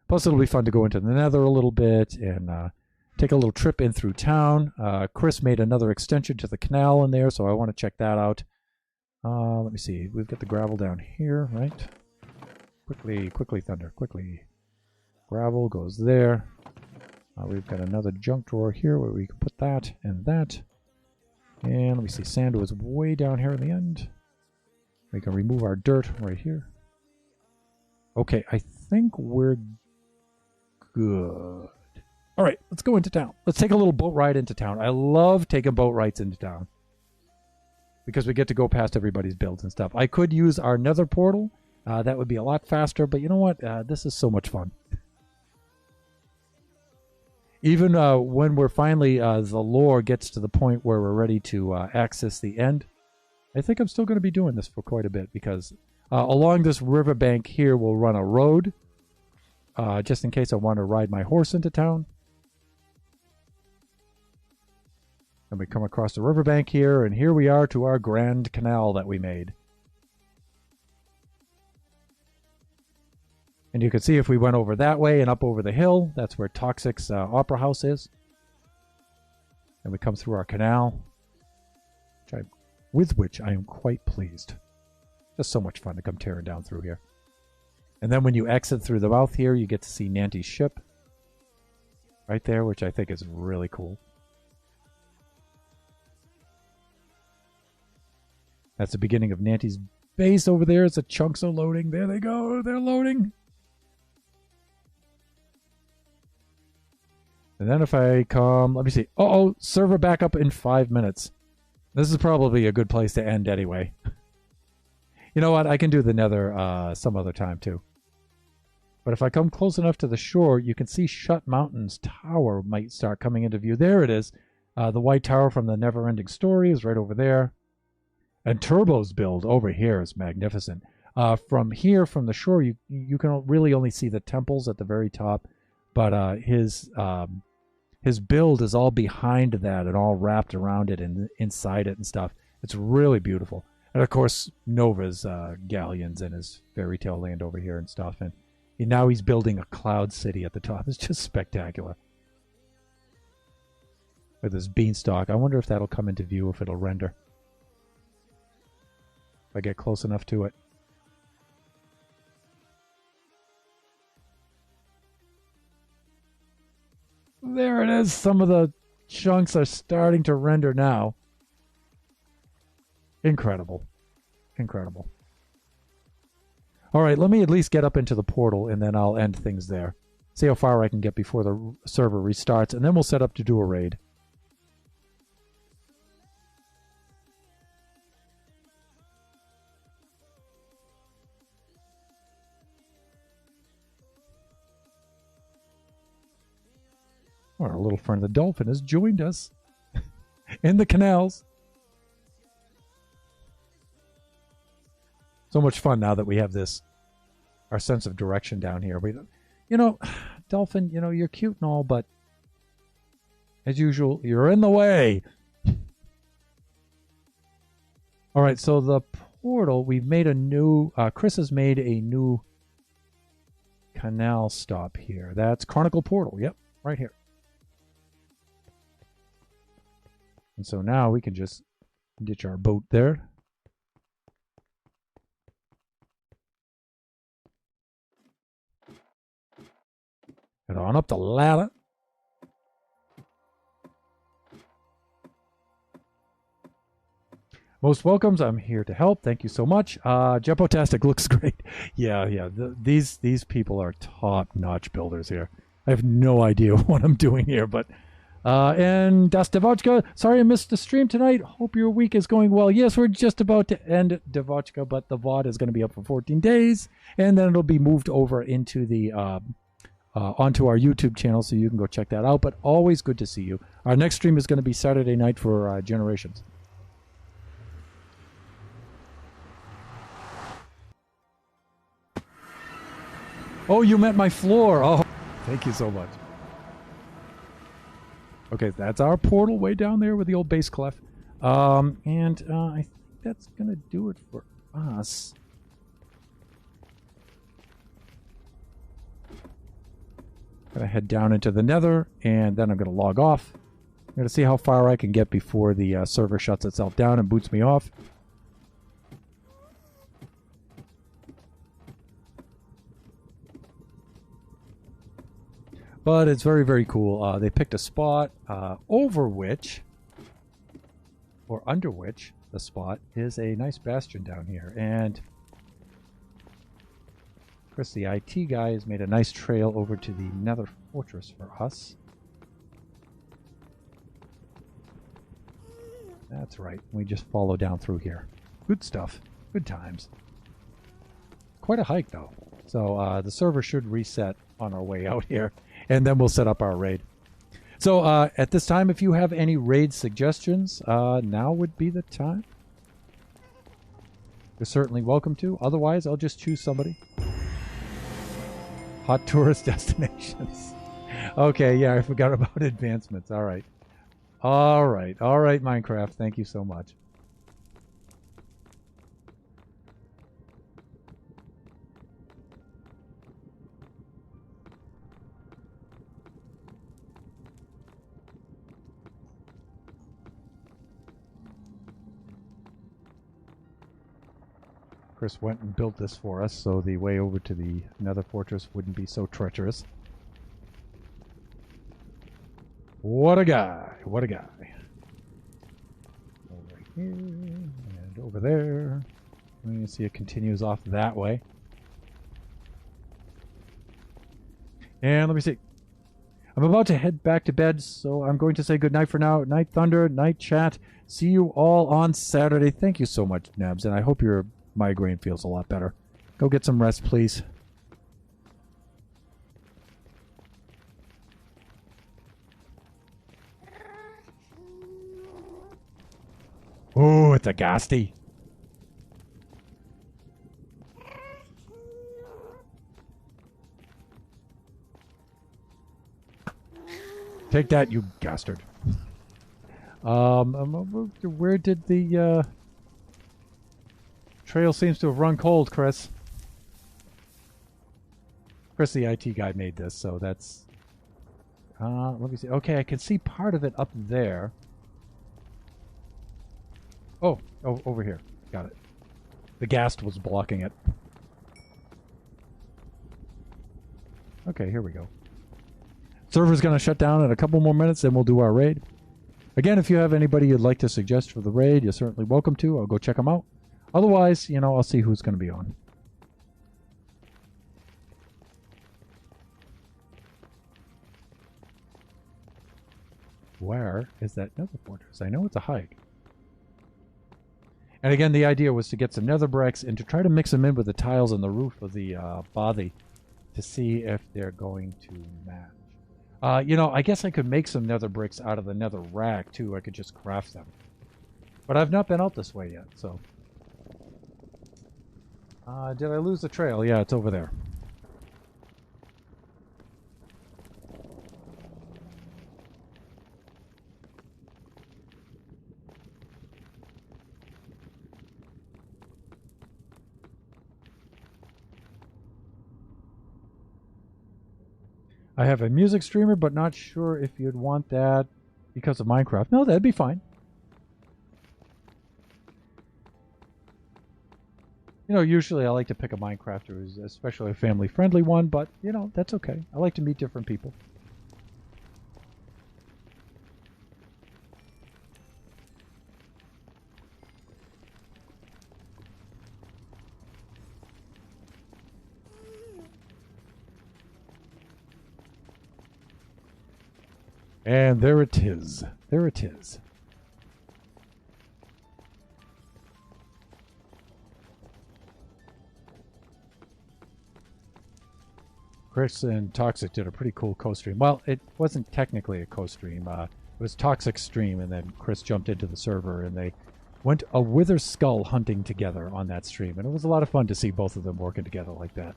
A: Plus it'll be fun to go into the nether a little bit and take a little trip in through town. Chris made another extension to the canal in there, so I want to check that out. Let me see. We've got the gravel down here, right? Quickly, Thunder, quickly. Gravel goes there. We've got another junk drawer here where we can put that and that. And let me see. Sand was way down here in the end. We can remove our dirt right here. Okay, I think we're good. All right, let's go into town. Let's take a little boat ride into town. I love taking boat rides into town, because we get to go past everybody's builds and stuff. I could use our nether portal. That would be a lot faster, but you know what? This is so much fun. Even when we're finally, the lore gets to the point where we're ready to access the end, I think I'm still going to be doing this for quite a bit, because along this riverbank here we'll run a road, just in case I want to ride my horse into town. And we come across the riverbank here, and here we are to our grand canal that we made. And you can see if we went over that way and up over the hill, that's where Toxic's opera house is. And we come through our canal, with which I am quite pleased. Just so much fun to come tearing down through here. And then when you exit through the mouth here, you get to see Nanty's ship right there, which I think is really cool. That's the beginning of Nante's base over there. It's the chunks are loading. There they go. They're loading. And then if I come, let me see. Uh-oh, server backup in 5 minutes. This is probably a good place to end anyway. You know what? I can do the nether some other time too. But if I come close enough to the shore, you can see Shut Mountain's tower might start coming into view. There it is. The white tower from the Never-Ending Story is right over there. And Turbo's build over here is magnificent. From here, from the shore, you can really only see the temples at the very top. But his build is all behind that and all wrapped around it and inside it and stuff. It's really beautiful. And of course, Nova's galleons and his fairy tale land over here and stuff. And now he's building a cloud city at the top. It's just spectacular. With this beanstalk. I wonder if that'll come into view, if it'll render. If I get close enough to it. There it is. Some of the chunks are starting to render now. Incredible. Incredible. All right, let me at least get up into the portal, and then I'll end things there. See how far I can get before the server restarts, and then we'll set up to do a raid. Our little friend the dolphin has joined us in the canals. So much fun now that we have this, our sense of direction down here. You know, dolphin, you know, you're cute and all, but as usual, you're in the way. All right, so the portal, we've made a new, Chris has made a new canal stop here. That's Chronicle Portal. Yep, right here. And so now we can just ditch our boat there. Head on up the ladder. Most welcomes. I'm here to help. Thank you so much. Jepotastic looks great. Yeah. These people are top-notch builders here. I have no idea what I'm doing here, but... and Das Devochka, sorry I missed the stream tonight. Hope your week is going well. Yes, we're just about to end Devochka, but the VOD is going to be up for 14 days, and then it'll be moved over into the onto our YouTube channel, so you can go check that out. But always good to see you. Our next stream is going to be Saturday night for Generations. Oh, you met my floor. Oh, thank you so much. Okay, that's our portal way down there with the old base clef. I think that's going to do it for us. Going to head down into the nether, and then I'm going to log off. I'm going to see how far I can get before the server shuts itself down and boots me off. But it's very, very cool. They picked a spot over which, or under which, the spot is a nice bastion down here. And Chris, the IT guy, has made a nice trail over to the Nether Fortress for us. That's right. We just follow down through here. Good stuff. Good times. Quite a hike, though. So the server should reset on our way out here. And then we'll set up our raid. So at this time, if you have any raid suggestions, now would be the time. You're certainly welcome to. Otherwise, I'll just choose somebody. Hot tourist destinations. Okay, yeah, I forgot about advancements. All right. All right, Minecraft. Thank you so much. Chris went and built this for us, so the way over to the Nether Fortress wouldn't be so treacherous. What a guy! What a guy! Over here, and And over there, you can see it continues off that way. And let me see. I'm about to head back to bed, so I'm going to say goodnight for now. Night Thunder, night chat. See you all on Saturday. Thank you so much, Nebs, and I hope your migraine feels a lot better. Go get some rest, please. Oh, it's a ghasty. Take that, you bastard. Where did the trail seems to have run cold, Chris? Chris, the IT guy, made this, so that's... let me see. Okay, I can see part of it up there. Oh, over here. Got it. The ghast was blocking it. Okay, here we go. Server's going to shut down in a couple more minutes, then we'll do our raid. Again, if you have anybody you'd like to suggest for the raid, you're certainly welcome to. I'll go check them out. Otherwise, you know, I'll see who's going to be on. Where is that nether fortress? I know it's a hike. And again, the idea was to get some nether bricks and to try to mix them in with the tiles on the roof of the bothy to see if they're going to match. You know, I guess I could make some nether bricks out of the nether rack, too. I could just craft them. But I've not been out this way yet, so... did I lose the trail? Yeah, it's over there. I have a music streamer, but not sure if you'd want that because of Minecraft. No, that'd be fine. You know, usually I like to pick a Minecrafter who's especially a family-friendly one, but, you know, that's okay. I like to meet different people. And there it is. There it is. Chris and Toxic did a pretty cool co-stream. Well, it wasn't technically a co-stream. It was Toxic stream, and then Chris jumped into the server, and they went a wither skull hunting together on that stream. And it was a lot of fun to see both of them working together like that.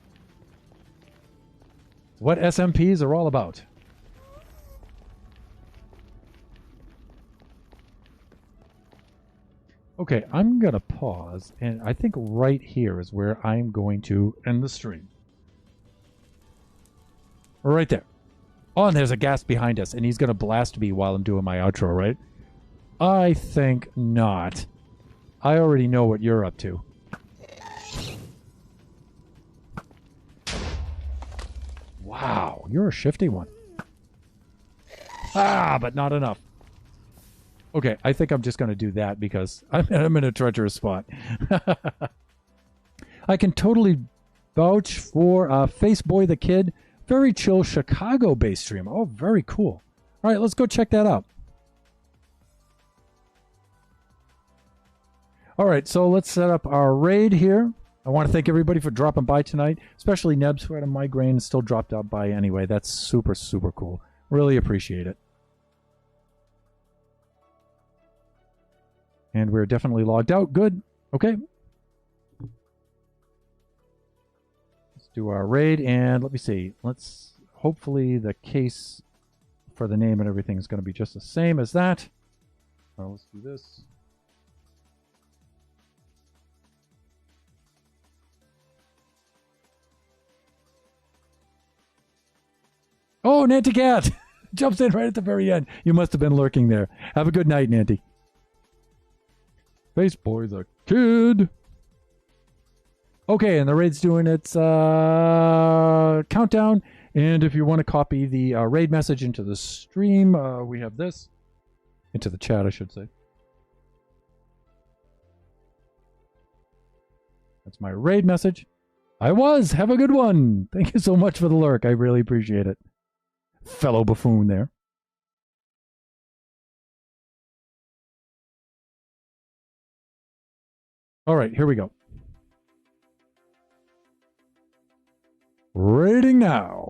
A: What SMPs are all about. Okay, I'm going to pause, and I think right here is where I'm going to end the stream. Right there. Oh, and there's a ghast behind us, and he's going to blast me while I'm doing my outro, right? I think not. I already know what you're up to. Wow, you're a shifty one. Ah, but not enough. Okay, I think I'm just going to do that because I'm in a treacherous spot. I can totally vouch for Faceboy the Kid. Very chill Chicago-based stream. Oh, very cool. All right, let's go check that out. All right, so let's set up our raid here. I want to thank everybody for dropping by tonight, especially Nebs, who had a migraine and still dropped out by anyway. That's super, super cool. Really appreciate it. And we're definitely logged out. Good. Okay. Let's do our raid. And let me see. Let's... Hopefully the case for the name and everything is going to be just the same as that. Let's do this. Oh, Nanty Cat! Jumps in right at the very end. You must have been lurking there. Have a good night, Nanty. Faceboy the Kid. Okay, and the raid's doing its countdown. And if you want to copy the raid message into the stream, we have this. Into the chat, I should say. That's my raid message. I was. Have a good one. Thank you so much for the lurk. I really appreciate it. Fellow buffoon there. All right, here we go. Raiding now.